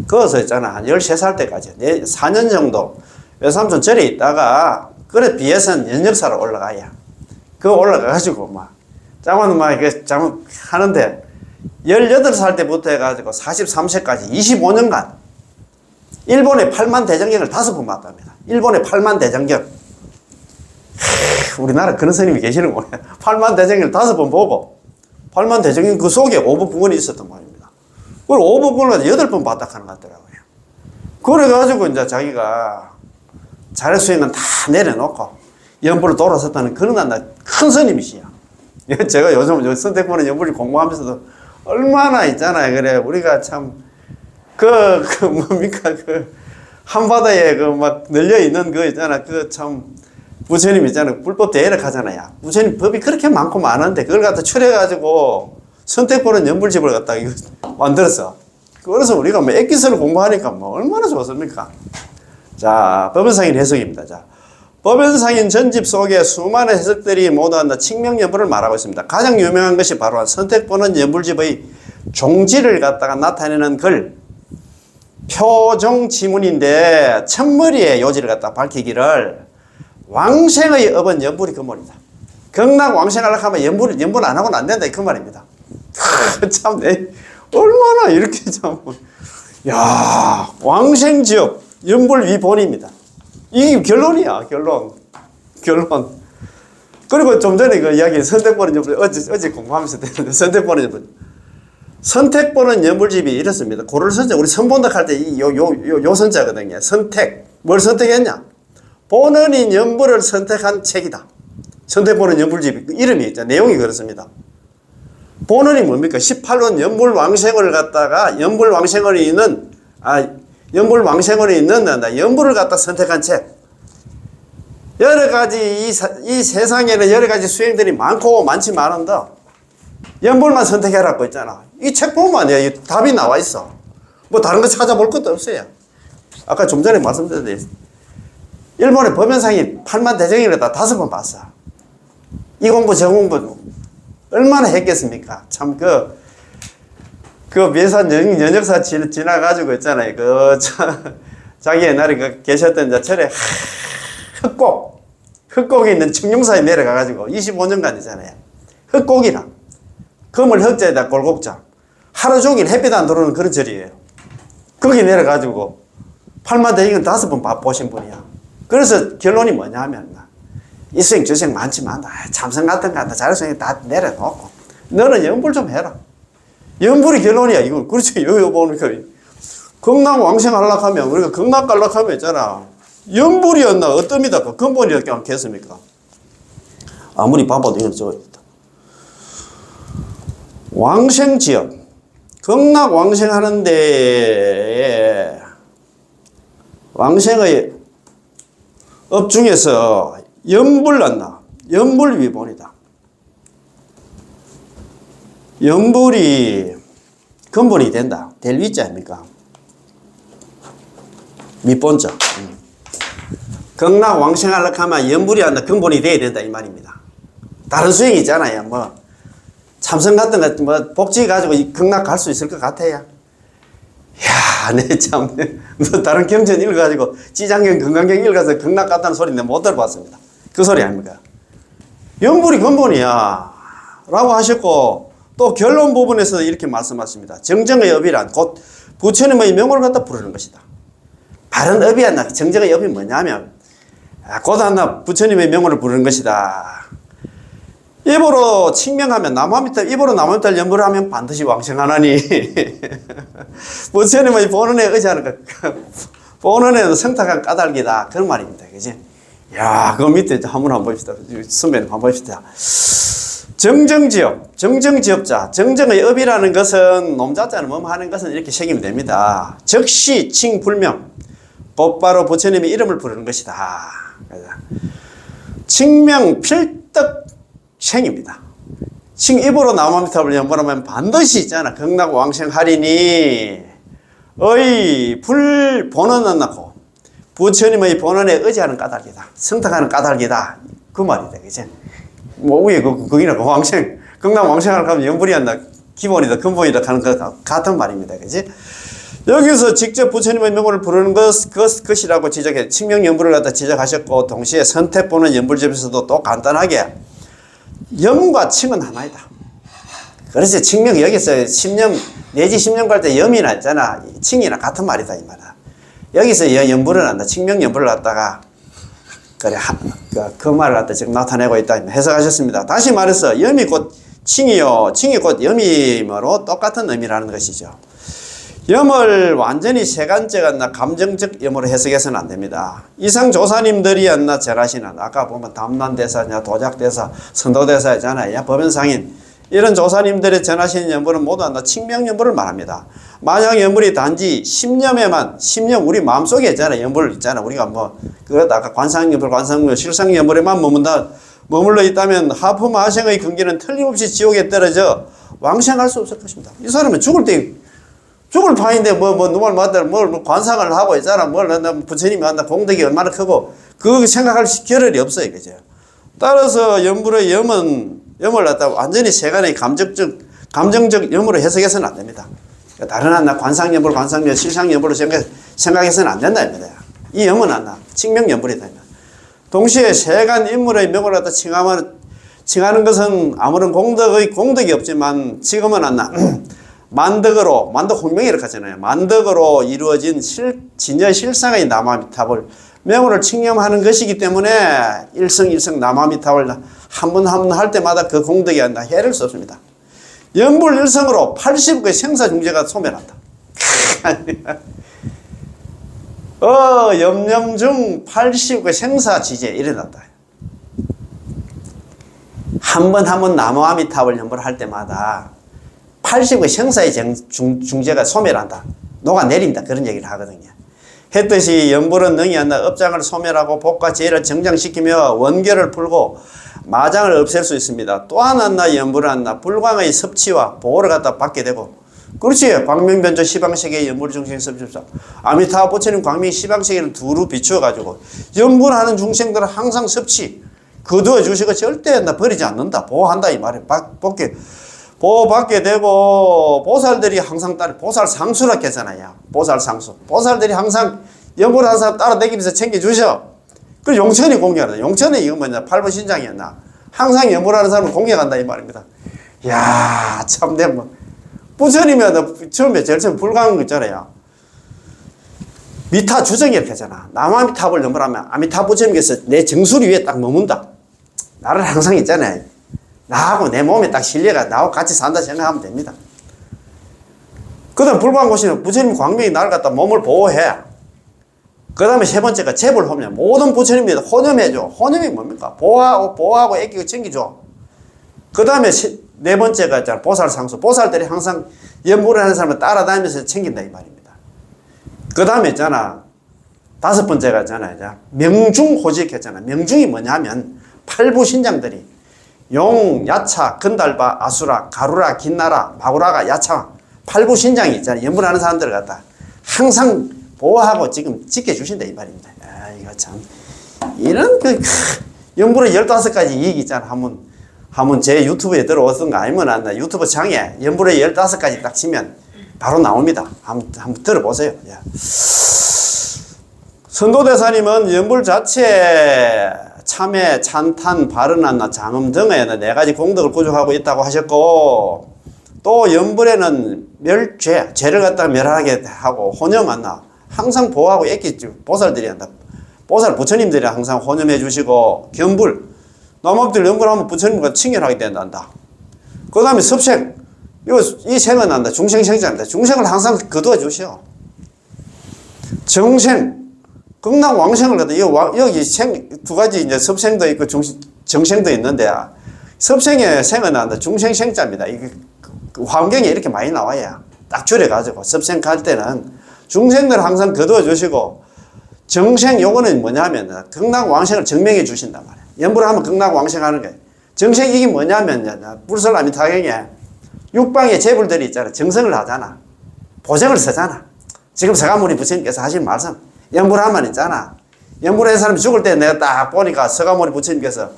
거기서 있잖아. 한 13살 때까지 4년 정도 외삼촌 절에 있다가 그래 비해서는 연역사로 올라가야. 그거 올라가가지고 막 장관은 막 이렇게 장관 하는데 18살 때부터 해가지고 43세까지 25년간 일본의 8만 대장경을 5번 봤답니다. 일본의 8만 대장경. 우리나라 그런 스님이 계시는 거예요. 8만 대장경을 5번 보고 8만 대장경 그 속에 오법부건이 있었단 말입니다. 그걸 오법부건을 8번 봤다 하는 것 같더라고요. 그래가지고 이제 자기가 자력수행은 다 내려놓고 연불을 돌아섰다는 그런 큰 스님이시야. 제가 요즘 선택권의 연불을 공부하면서도 얼마나 있잖아요. 그래 우리가 참 뭡니까 한바다에 막 널려 있는 거 있잖아. 참 부처님 있잖아. 불법 대회를 하잖아요. 부처님 법이 그렇게 많고 많은데 그걸 갖다 추려가지고 선택권은 연불집을 갖다 이거 만들었어. 그래서 우리가 뭐 액기스를 공부하니까 뭐 얼마나 좋습니까? 자, 법연상인 해석입니다. 자, 법연상인 전집 속에 수많은 해석들이 모두 한다 칭명연불을 말하고 있습니다. 가장 유명한 것이 바로 선택권은 연불집의 종지를 갖다가 나타내는 글 표종지문인데 첫머리에 요지를 갖다 밝히기를 왕생의 업은 연불이 근본이다. 극락 왕생하려고 하면 연불 안 하고는 안 된다 그 말입니다. 참 얼마나 이렇게 참 왕생지업 연불 위본입니다. 이게 결론이야. 결론. 그리고 좀 전에 그 이야기 선택보는 연불 어제 공부하면서 되는데 선택보는 연불집이 이렇습니다. 고를 선자 우리 선본덕 할 때 요 선자거든요. 선택 뭘 선택했냐? 본원인 연불을 선택한 책이다. 선택보는 연불집 이름이 있죠. 내용이 그렇습니다. 본원이 뭡니까? 18원 연불왕생을 갖다가 연불왕생원이 있는 연불을 갖다 선택한 책. 여러 가지 이 세상에는 여러 가지 수행들이 많고 많지만은데 연불만 선택해라고 있잖아. 이 책 보면 이 답이 나와 있어. 뭐 다른 거 찾아볼 것도 없어요. 아까 좀 전에 말씀드렸듯이 일본의 법연상이 8만 대정이라다 5번 봤어. 이 공부 저 공부 얼마나 했겠습니까? 참 그 매산 연역사 지나가지고 있잖아요. 자기 옛날에 계셨던 절에 흑곡이 있는 청룡사에 내려가가지고 25년간이잖아요. 흑곡이랑 금을 흑자에다 골곡자 하루 종일 햇빛 안 들어오는 그런 절이에요. 거기 내려가지고 8만 대행은 5번 보신 분이야. 그래서 결론이 뭐냐 하면 이수행 저수행 많지만 참선 같은 거 자율수행 다 내려놓고 너는 연불 좀 해라. 연불이 결론이야. 이거 그렇지. 여기 보니까 극락 왕생 하려고 하면 우리가 극락 가려고 하면 있잖아. 연불이었나 어떻습니까? 그 근본이었겠 않겠습니까? 아무리 바빠도 이건 적어있다. 왕생지역 극락 왕생하는데 왕생의 업 중에서 연불났나? 연불 위본이다. 연불이 근본이 된다. 될 위자 아닙니까? 밑본자. 극락 왕생하려고 하면 연불이 한다. 근본이 돼야 된다. 이 말입니다. 다른 수행이 있잖아요. 뭐 참선 같은 거 뭐 복지 가지고 극락 갈 수 있을 것 같아요. 야, 내 참, 너 다른 경전 읽어가지고 지장경, 건강경 읽어서 극락 갔다는 소리 내가 못 들어봤습니다. 그 소리 아닙니까? 연불이 근본이야. 라고 하셨고, 또 결론 부분에서 이렇게 말씀하십니다. 정정의 업이란 곧 부처님의 명호를 갖다 부르는 것이다. 바른 업이 안 나. 정정의 업이 뭐냐면, 곧 하나 부처님의 명호를 부르는 것이다. 입으로 칭명하면 나무아미타, 입으로 나무아미타를 연불을 하면 반드시 왕생하나니. 부처님의 본원에 의지하는 것, 본원에는 성탁한 까닭이다. 그런 말입니다. 그지? 야, 그 밑에 한번 봅시다. 선배님 한번 봅시다. 정정지업, 정정지업자, 정정의 업이라는 것은 놈자자는 뭐하는 것은 이렇게 책임이 됩니다. 즉시 칭불명, 곧바로 부처님의 이름을 부르는 것이다. 칭명 필덕 생입니다. 칭입으로 나무아미타불 연불하면 반드시 있잖아. 극락 왕생하리니 의 불본원은 낳고 부처님의 본원에 의지하는 까닭이다. 성탁하는 까닭이다. 그 말이다. 그치? 뭐 위에 거기나 왕생, 극락 왕생하려고 하면 연불이 한다. 기본이다. 근본이다. 하는 것 같은 말입니다. 그치? 여기서 직접 부처님의 명호를 부르는 것이라고 지적해 칭명 연불을 갖다 지적하셨고, 동시에 선택보는 연불집에서도 또 간단하게 염과 칭은 하나이다. 그래서 칭명 여기서 10년 내지 10년 갈 때 염이나 있잖아. 칭이나 같은 말이다 이 말이야. 여기서 연불을 한다. 칭명 연불을 갖다가 그래 그 말을 갖다 지금 나타내고 있다 해석하셨습니다. 다시 말해서 염이 곧 칭이요, 칭이 곧 염이므로 똑같은 의미라는 것이죠. 염을 완전히 세간적 감정적 염으로 해석해서는 안 됩니다. 이상 조사님들이 절하시는 아까 보면 담난대사냐 도작대사 선도대사 있잖아요. 법연상인 이런 조사님들이 전하시는 염불은 모두 칭명염불을 말합니다. 만약 염불이 단지 심념에만 심념 우리 마음속에 있잖아요. 염불 있잖아. 우리가 뭐 그러다 아까 관상염불 실상염불에만 머물러 있다면 하품하생의 근기는 틀림없이 지옥에 떨어져 왕생할 수 없을 것입니다. 이 사람은 죽을 판인데 누말 맞다 뭘 관상을 하고 있잖아. 부처님이 한다 공덕이 얼마나 크고 그거 생각할 겨를이 없어요. 그죠? 따라서 염불의 염을 갖다 완전히 세간의 감정적 염으로 해석해서는 안 됩니다. 다른 관상염불, 실상염불로 생각해서는 안 된다. 이 염은 칭명염불이다. 동시에 세간 인물의 명을 갖다 칭하는 것은 아무런 공덕이 없지만 지금은 만덕으로, 만덕 홍명이 이렇게 하잖아요. 만덕으로 이루어진 진여 실상의 나무아미타불 명호를 칭념하는 것이기 때문에 일성일성 나무아미타불 한 번 할 때마다 그 공덕이 해를 수 없습니다. 연불일성으로 80의 생사중재가 소멸한다. 염염중 80의 생사지재 일어난다. 한 번 나무아미타불 연불을 할 때마다 80의 생사의 중재가 소멸한다. 녹아내린다. 그런 얘기를 하거든요. 했듯이 연불은 능히 한다. 업장을 소멸하고 복과 지혜를 정장시키며 원결을 풀고 마장을 없앨 수 있습니다. 또한 한나 연불은 한나 불광의 섭취와 보호를 갖다 받게 되고 그렇지. 광명변조 시방세계의 연불 중생 섭취자 아미타불 부처님 광명 시방세계를 두루 비추어가지고 연불하는 중생들은 항상 섭취 거두어 주시고 절대 나 버리지 않는다. 보호한다 이 말이에요. 보호받게 되고 보살들이 항상 보살상수라고 했잖아요. 보살상수. 보살들이 항상 연불하는 사람 따라다니면서 챙겨주셔. 그 용천이 공격한다. 용천이 이거 뭐냐 팔부신장이었나. 항상 연불하는 사람을 공격한다 이 말입니다. 이야 참내 뭐 부처님이 처음에 제일 처음 불광 있잖아요. 미타 주정이 이렇게 하잖아. 남아미타불 연불하면 아미타 부처님께서 내 정수리 위에 딱 머문다. 나를 항상 있잖아요. 나하고 내 몸에 딱 실려가 나하고 같이 산다 생각하면 됩니다. 그 다음 불광고시는 부처님 광명이 나를 갖다 몸을 보호해. 그 다음에 세 번째가 재불호념. 모든 부처님들이 호념해줘. 호념이 뭡니까? 보호하고 애끼고 챙겨줘. 그 다음에 네 번째가 있잖아. 보살상수. 보살들이 항상 연불을 하는 사람을 따라다니면서 챙긴다 이 말입니다. 그 다음에 있잖아. 다섯 번째가 있잖아. 명중호직 했잖아. 명중이 뭐냐면 팔부신장들이 용, 야차, 건달바, 아수라, 가루라, 긴나라, 마구라가 야차 팔부신장이 있잖아. 연불하는 사람들을 갖다 항상 보호하고 지금 지켜주신다 이 말입니다. 아 이거 참 이런 연불의 15가지 이익이 있잖아. 한번 제 유튜브에 들어오던 거 아니면 안나 유튜브 창에 연불의 15가지 딱 치면 바로 나옵니다. 한번 들어보세요. 선도대사님은 연불 자체 참회, 찬탄, 발언한나, 장음 등에 4가지 공덕을 구족하고 있다고 하셨고 또 연불에는 멸죄, 죄를 갖다가 멸하게 하고 호념한나 항상 보호하고 애끼죠. 보살들이 한다. 보살 부처님들이 항상 호념해 주시고 견불, 남업들 연불하면 부처님과 친결하게 된단다. 그 다음에 습생, 이 생은 난다. 중생생자입니다. 중생을 항상 거두어 주시오. 정생, 극락왕생을 갖다 여기 두 가지 이제 섭생도 있고 정생도 있는데 섭생의 생은 난다. 중생생자입니다. 이게 환경에 이렇게 많이 나와야 딱 줄여가지고 섭생 갈 때는 중생들 항상 거두어 주시고 정생 요거는 뭐냐면 극락왕생을 증명해 주신단 말이에요. 연불하면 극락왕생 하는 거예요. 정생 이게 뭐냐면 불설아미타경에 육방의 재불들이 있잖아. 정성을 하잖아. 보정을 쓰잖아. 지금 서가모니 부처님께서 하신 말씀 연불하면 있잖아. 연불한 사람이 죽을 때 내가 딱 보니까 서가모니 부처님께서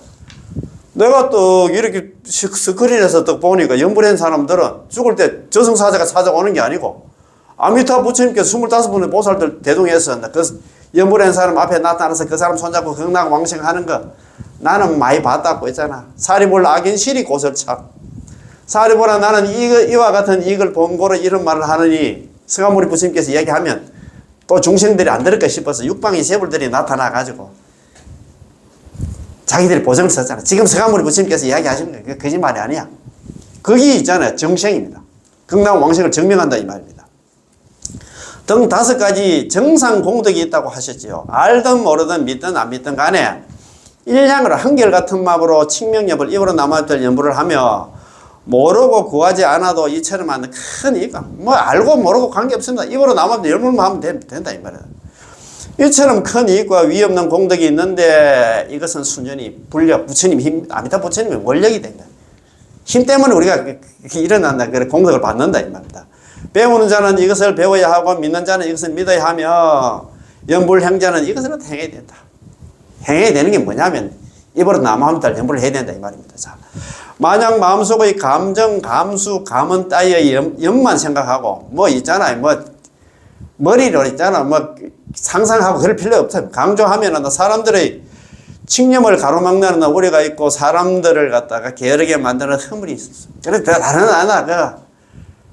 내가 또 이렇게 스크린에서 딱 보니까 연불한 사람들은 죽을 때 저승사자가 찾아오는 게 아니고 아미타 부처님께서 25분의 보살들 대동해서 그 연불한 사람 앞에 나타나서 그 사람 손잡고 극락왕생 하는 거 나는 많이 봤다고 했잖아. 사리볼 악인실이 고설참. 사리보라 나는 이와 같은 이익을 본고로 이런 말을 하느니 서가모니 부처님께서 얘기하면 또 중생들이 안 들을까 싶어서 육방의 세불들이 나타나가지고 자기들이 보정을 썼잖아. 지금 서가모니 부처님께서 이야기하시는 거예요. 그게 거짓말이 아니야. 거기 있잖아요. 정생입니다. 극락왕생을 증명한다 이 말입니다. 등 5가지 정상 공덕이 있다고 하셨지요. 알든 모르든 믿든 안 믿든 간에 일향으로 한결같은 마음으로 칭명엽을 입으로 남아들 연부를 하며 모르고 구하지 않아도 이처럼 하는 큰 이익, 뭐 알고 모르고 관계없습니다. 입으로 남아들 연부만 하면 된다 이 말이야. 이처럼 큰 이익과 위없는 공덕이 있는데 이것은 순전히 불력, 부처님 힘, 아미타 부처님의 원력이 된다. 힘 때문에 우리가 일어난다. 그래 공덕을 받는다 이 말입니다. 배우는 자는 이것을 배워야 하고 믿는 자는 이것을 믿어야 하며 연불행자는 이것을 행해야 된다. 행해야 되는 게 뭐냐면 입으로 남아함달 연불을 해야 된다 이 말입니다. 자, 만약 마음속의 감정, 감수, 감언 따위의 염만 생각하고 뭐 있잖아요. 뭐 머리로 있잖아. 뭐 상상하고 그럴 필요 없어요. 강조하면은 사람들의 칙념을 가로막는 우리가 있고 사람들을 갖다가 게으르게 만드는 허물이 있었어. 그래서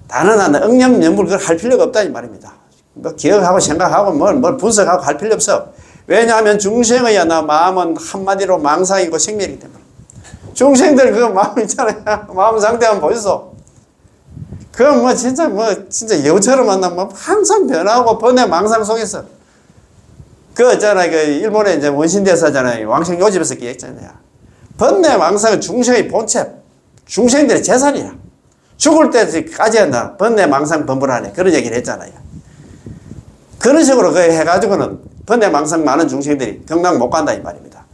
다른 하나 응념 연불 그걸 할 필요가 없다 이 말입니다. 뭐 기억하고 생각하고 뭘 분석하고 할 필요 없어. 왜냐하면 중생의 마음은 한마디로 망상이고 생멸이기 때문에. 중생들 그 마음 있잖아요. 마음 상태 한번 보시소. 그건 뭐 진짜 여우처럼 만나면 항상 변하고 번뇌 망상 속에서. 그 있잖아요. 그 일본의 이제 원신대사잖아요. 왕생 요집에서 기획잖아요. 번뇌 망상은 중생의 본체, 중생들의 재산이야. 죽을 때까지 한다. 번뇌 망상 범불하네. 그런 얘기를 했잖아요. 그런 식으로 그 해가지고는 번뇌망상 많은 중생들이 경락 못 간다 이 말입니다.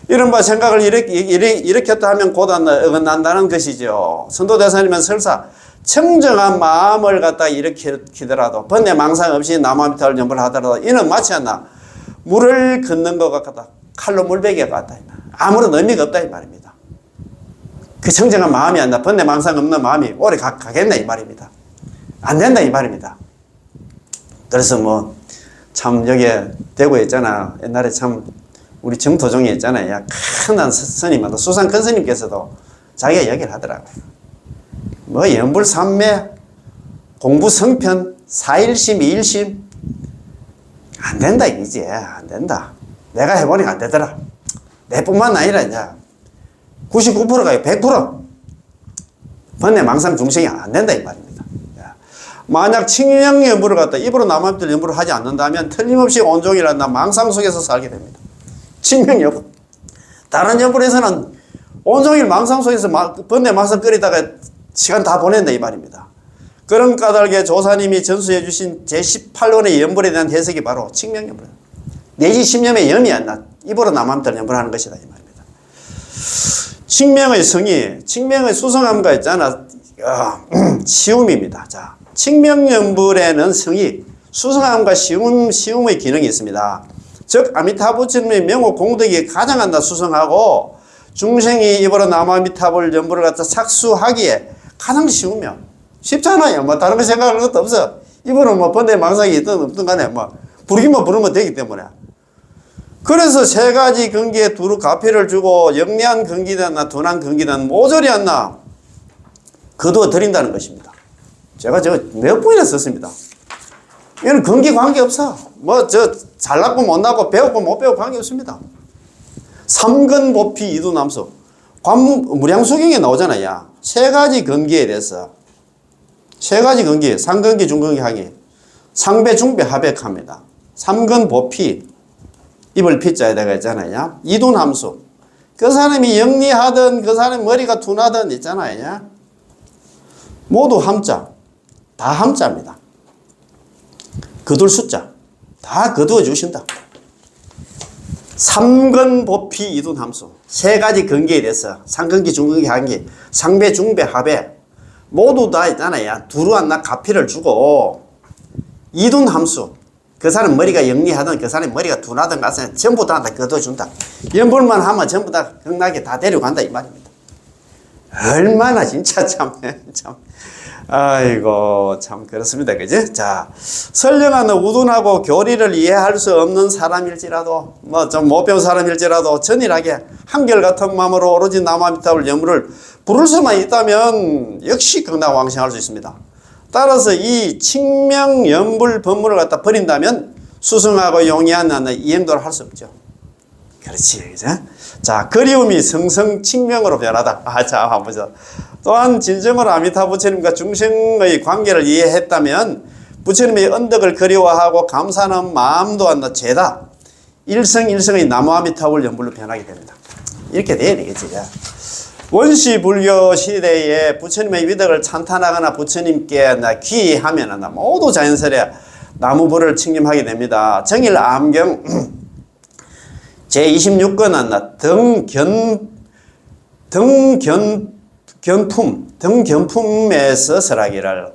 이른바 생각을 일으켰다 하면 곧 어긋난다는 것이죠. 선도대사님은 설사 청정한 마음을 갖다 일으키더라도 번뇌망상 없이 나무아미타불 연불을 하더라도 이는 마치 않나 물을 걷는 것 같다. 칼로 물베개 같다. 아무런 의미가 없다 이 말입니다. 그 청정한 마음이 안 나, 번뇌망상 없는 마음이 오래 가겠나 이 말입니다. 안 된다 이 말입니다. 그래서 뭐 참 여기 대구에 있잖아. 옛날에 참 우리 정토종에 있잖아요. 큰 스님, 수상 큰 스님께서도 자기가 얘기를 하더라고요. 뭐 연불삼매, 공부성편, 사일심, 이일심 안 된다 이제 안 된다. 내가 해보니까 안 되더라. 내뿐만 아니라 이제 99%가 100% 번뇌망상 중생이 안 된다 이 말입니다. 만약 칭명연불을 갖다 입으로 남아미타불 연불을 하지 않는다면 틀림없이 온종일한 망상 속에서 살게 됩니다. 칭명연불. 다른 연불에서는 온종일 망상 속에서 번뇌망상 끓이다가 시간 다 보낸다 이 말입니다. 그런 까닭에 조사님이 전수해 주신 제18원의 연불에 대한 해석이 바로 칭명연불. 내지 십념의 염이 안 나. 입으로 남아미타불 연불하는 것이다 이 말입니다. 칭명의 성이 칭명의 수성함과 있잖아. 시움입니다. 자, 칭명연불에는 성이 수성함과 시움의 기능이 있습니다. 즉 아미타부처님의 명호 공덕이 가장 한다 수성하고 중생이 입으로 남아미타불 연불을 갖다 착수하기에 가장 쉬우며 쉽잖아요. 뭐 다른 거 생각할 것도 없어. 입으로 뭐 번뇌망상이 있든 없든 간에 뭐 부르기만 부르면 되기 때문에. 그래서 세 가지 근기에 두루 가피를 주고 영리한 근기든 둔한 근기든 모조리 않나 거두어 드린다는 것입니다. 제가 몇 번이나 썼습니다. 이거는 근기 관계 없어. 뭐 잘났고 못났고 배웠고 못 배웠고 관계 없습니다. 삼근보피 이두남수 무량수경에 나오잖아요. 세 가지 근기에 대해서 세 가지 근기 상근기 중근기 하기 상배 중배 하백합니다. 삼근보피 입을 피자에다가 있잖아요. 이두남수 그 사람이 영리하든 그 사람이 머리가 둔하든 있잖아요. 모두 함자 다 함자입니다. 거둘 숫자 다 거두어 주신다. 삼근보피 이둔함수 세 가지 근기에 대해서 상근기 중근기 하기 상배 중배 하배 모두 다 있잖아요. 두루한나 가피를 주고 이둔함수 그 사람 머리가 영리하든 그 사람 머리가 둔하든 가서 전부 다 거두어 준다. 연불만 하면 전부 다 극락에 다 데려간다 이 말입니다. 얼마나 진짜 참 아이고 참 그렇습니다. 그지? 자, 선량한 우둔하고 교리를 이해할 수 없는 사람일지라도 뭐 좀 못 배운 사람일지라도 전일하게 한결같은 마음으로 오로지 남아미타불 연불을 부를 수만 있다면 역시 극락왕생할 수 있습니다. 따라서 이 칭명연불 법문을 갖다 버린다면 수승하고 용이한 이행도를 할 수 없죠. 그렇지, 그죠? 자, 그리움이 성성칭명으로 변하다. 자, 한번 보자. 또한 진정으로 아미타 부처님과 중생의 관계를 이해했다면 부처님의 언덕을 그리워하고 감사하는 마음도 한다. 죄다. 일성일성의 나무아미타불 연불로 변하게 됩니다. 이렇게 돼야 되겠지. 원시 불교 시대에 부처님의 위덕을 찬탄하거나 부처님께 귀의하면 모두 자연스레 나무불을 칭림하게 됩니다. 정일 암경 제26권은 등견품에서 설하기를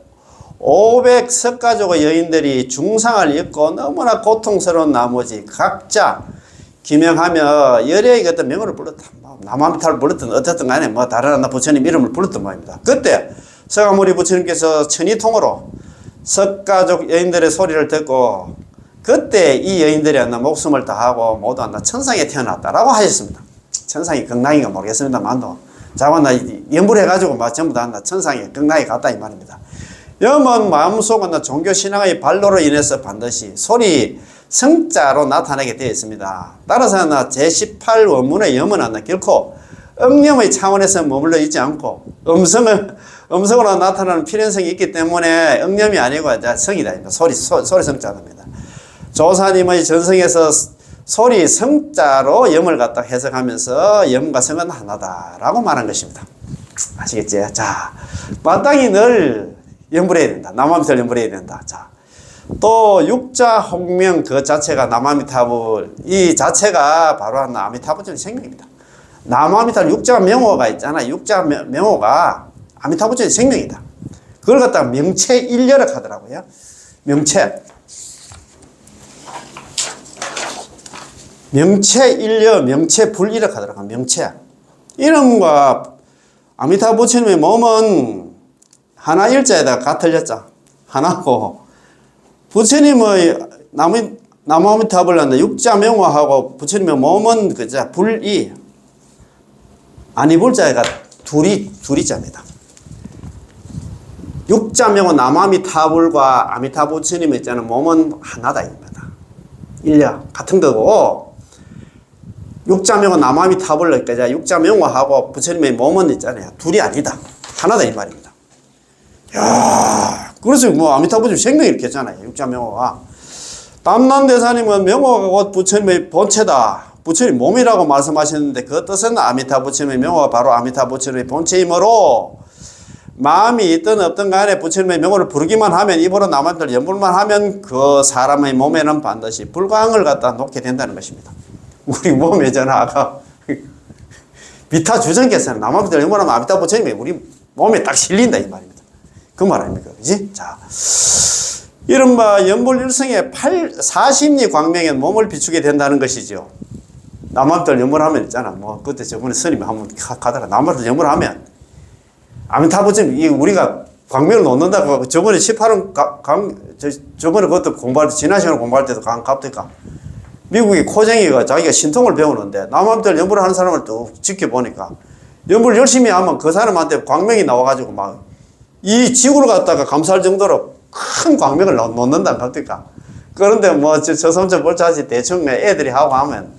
500석가족 여인들이 중상을 입고 너무나 고통스러운 나머지 각자 기명하며 여려의 어떤 명호를 불렀다. 남아미타를 불렀든 어쨌든 간에 뭐 다른 부처님 이름을 불렀던 모양입니다. 그때 서가모니 부처님께서 천이통으로 석가족 여인들의 소리를 듣고 그때 이 여인들이 목숨을 다하고 모두 천상에 태어났다라고 하셨습니다. 천상이 극락인가 모르겠습니다만도 자고 연불해가지고 전부 다 천상에 극락에 갔다 이 말입니다. 염은 마음속은 종교신앙의 발로로 인해서 반드시 소리 성자로 나타나게 되어 있습니다. 따라서 제18 원문의 염은 결코 응념의 차원에서 머물러 있지 않고 음성으로 나타나는 필연성이 있기 때문에 응념이 아니고 성이다. 소리 성자입니다. 조사님의 전성에서 소리 성자로 염을 갖다 해석하면서 염과 성은 하나다라고 말한 것입니다. 아시겠지? 자, 마땅히 늘 연불해야 된다. 남아미타를 연불해야 된다. 자, 또 육자 홍명 그 자체가 남아미타불 이 자체가 바로 한 아미타불전의 생명입니다. 남아미타불 육자 명호가 있잖아. 육자 명호가 아미타불전의 생명이다. 그걸 갖다가 명체 일려라 하더라고요. 명체 일려 명체 불이라 하더라고요. 명체 이름과 아미타불 부처님의 몸은 하나 일자에다가 같을렸자 하나고 부처님의 남아미타불 육자 명호하고 부처님의 몸은 그자 불이 아니불자가 둘이자입니다. 육자 명호 남아미타불과 아미타불 부처님 있잖아요. 몸은 하나다 입니다. 일려 같은 거고 육자 명호 남아미타불 그자 육자 명호하고 부처님의 몸은 있잖아요. 둘이 아니다. 하나다 이 말입니다. 야, 그래서 뭐 아미타불 생명이 이렇게 했잖아요. 육자 명호가. 담난대사님은 명호가 곧 부처님의 본체다. 부처님 몸이라고 말씀하셨는데 그 뜻은 아미타불 부처님의 명호가 바로 아미타불 부처님의 본체이므로 마음이 있든 없든 간에 부처님의 명호를 부르기만 하면 입으로 남한들 연불만 하면 그 사람의 몸에는 반드시 불광을 갖다 놓게 된다는 것입니다. 우리 몸에 저는 아까 비타 주정께서는 남한들 연불하면 아미타불 부처님이 우리 몸에 딱 실린다 이 말입니다. 그 말 아닙니까? 그지? 자, 이른바 연불일성의 40리 광명에 몸을 비추게 된다는 것이죠. 남한들 연불하면 있잖아. 뭐, 그때 저번에 스님이 한번 가다가 남한들 연불하면 아미타불 부처님, 우리가 광명을 놓는다고 저번에 18원 저번에 그것도 공부할 때, 지난 시간에 공부할 때도 갑니까? 미국의 코쟁이가 자기가 신통을 배우는데 남한들 연불을 하는 사람을 또 지켜보니까 연불 열심히 하면 그 사람한테 광명이 나와가지고 막 이 지구를 갖다가 감사할 정도로 큰 광명을 놓는다 갑니까? 그런데 뭐 저 섬저 볼자지 대충 애들이 하고 하면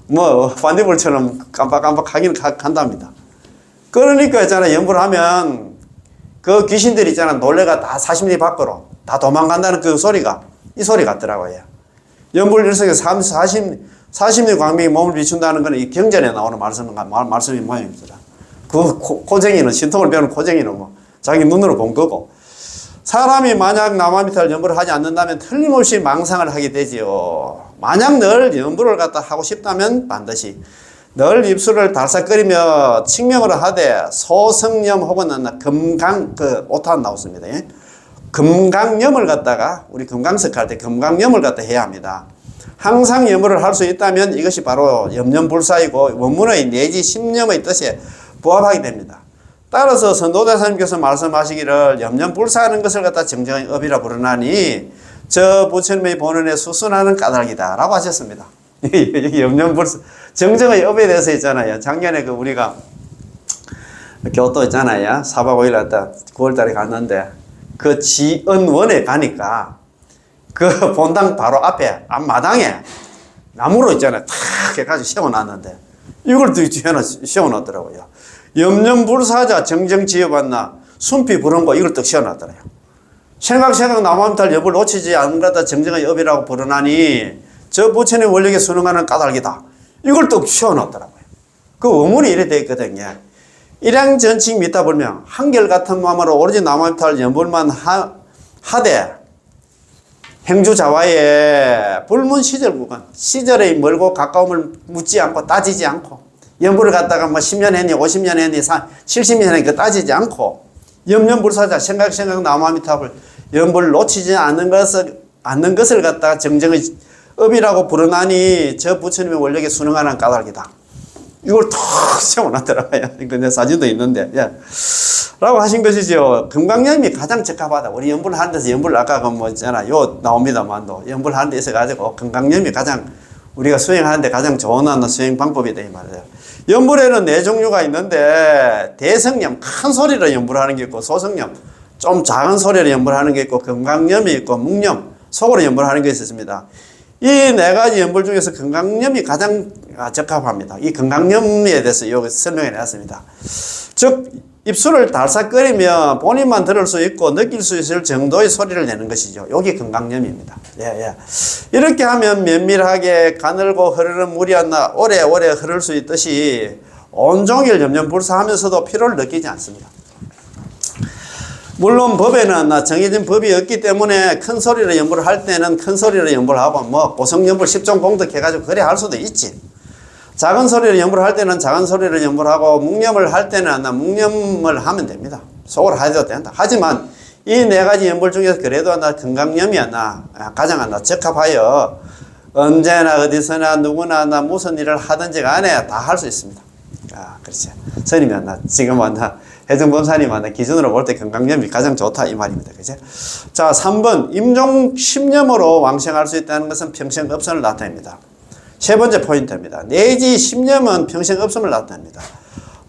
뭐 반딧불처럼 깜빡깜빡 하긴 한답니다. 그러니까 있잖아 연불 하면 그 귀신들이 있잖아 놀래가 다 40리 밖으로 다 도망간다는 그 소리가 이 소리 같더라고요. 연불 일성에 40리 광명이 몸을 비춘다는 것은 이 경전에 나오는 말씀이 모양입니다. 그 코쟁이는 신통을 배우는 코쟁이는 뭐 자기 눈으로 본 거고 사람이 만약 남아미타불 연불을 하지 않는다면 틀림없이 망상을 하게 되지요. 만약 늘 연불을 갖다 하고 싶다면 반드시 늘 입술을 달싹거리며 칭명을 하되 소성념 혹은 금강 오탄 나왔습니다. 금강염을 갖다가 우리 금강석 할 때 금강염을 갖다 해야 합니다. 항상 염불을 할 수 있다면 이것이 바로 염념불사이고 원문의 내지 심념의 뜻에 부합하게 됩니다. 따라서 선도대사님께서 말씀하시기를 염념불사하는 것을 갖다 정정의 업이라 부르나니 저 부처님의 본원에 수순하는 까닭이다 라고 하셨습니다. 여기 염념불사 정정의 업에 대해서 있잖아요. 작년에 그 우리가 교토 있잖아요. 4박 5일 갔다 9월달에 갔는데 그 지은원에 가니까 그 본당 바로 앞에 앞마당에 나무로 있잖아요. 탁 해가지고 세워놨는데 이걸 또 세워놨더라고요. 염념불사자 정정지어봤나 순피 부른 거 이걸 또 세워놨더래요. 생각 남아미타불 업을 놓치지 않은 것다 정정의 업이라고 부르나니 저 부처님 원력에 순응하는 까닭이다. 이걸 또 세워놨더라고요. 그 원문이 이래 되어 있거든요. 일양전칙 미타불명 한결같은 마음으로 오로지 남아미타불 연불만 하되 행주자와의 불문 시절 구간 시절의 멀고 가까움을 묻지 않고 따지지 않고 연불을 갖다가 뭐 10년 했니 50년 했니 70년 했니 그 따지지 않고 염념불사자 생각 남아미타불 연불을 놓치지 않는 것을 갖다가 정정의 업이라고 부르나니 저 부처님의 원력에 순응하는 까닭이다. 이걸 탁 세워놨더라고요. 이거 내 사진도 있는데, 예. 라고 하신 것이죠. 금강염이 가장 적합하다. 우리 연불 하는 데서 연불 아까 그 뭐 있잖아. 요 나옵니다만도 연불 하는 데 있어가지고 금강염이 가장 우리가 수행하는데 가장 좋은 수행 방법이다. 이 말이에요. 연불에는 네 종류가 있는데 대성염, 큰 소리로 연불하는 게 있고 소성염, 좀 작은 소리로 연불하는 게 있고 금강염이 있고 묵염, 속으로 연불하는 게 있습니다. 이 네 가지 연불 중에서 금강염이 가장 적합합니다. 이 금강염에 대해서 여기 설명해 놨습니다. 즉 입술을 달싹거리며 본인만 들을 수 있고 느낄 수 있을 정도의 소리를 내는 것이죠. 여기 금강염입니다. 예. 이렇게 하면 면밀하게 가늘고 흐르는 물이 오래오래 흐를 수 있듯이 온종일 염념불사하면서도 피로를 느끼지 않습니다. 물론 법에는 정해진 법이 없기 때문에 큰 소리로 연부를 할 때는 큰 소리로 연부를 하고 뭐 고성 연부를 10종 공덕해가지고 그래 할 수도 있지. 작은 소리로 연부를 할 때는 작은 소리로 연부를 하고 묵념을 할 때는 묵념을 하면 됩니다. 속으로 해도 된다. 하지만 이 네 가지 연불 중에서 그래도 건강염이 가장 적합하여 언제나 어디서나 누구나 무슨 일을 하든지 간에 다 할 수 있습니다. 그렇지. 스님이 지금 해정범사님 기준으로 볼 때 건강염이 가장 좋다 이 말입니다. 그죠? 자, 3번 임종 10념으로 왕생할 수 있다는 것은 평생 없음을 나타냅니다. 세 번째 포인트입니다. 내지 10념은 평생 없음을 나타냅니다.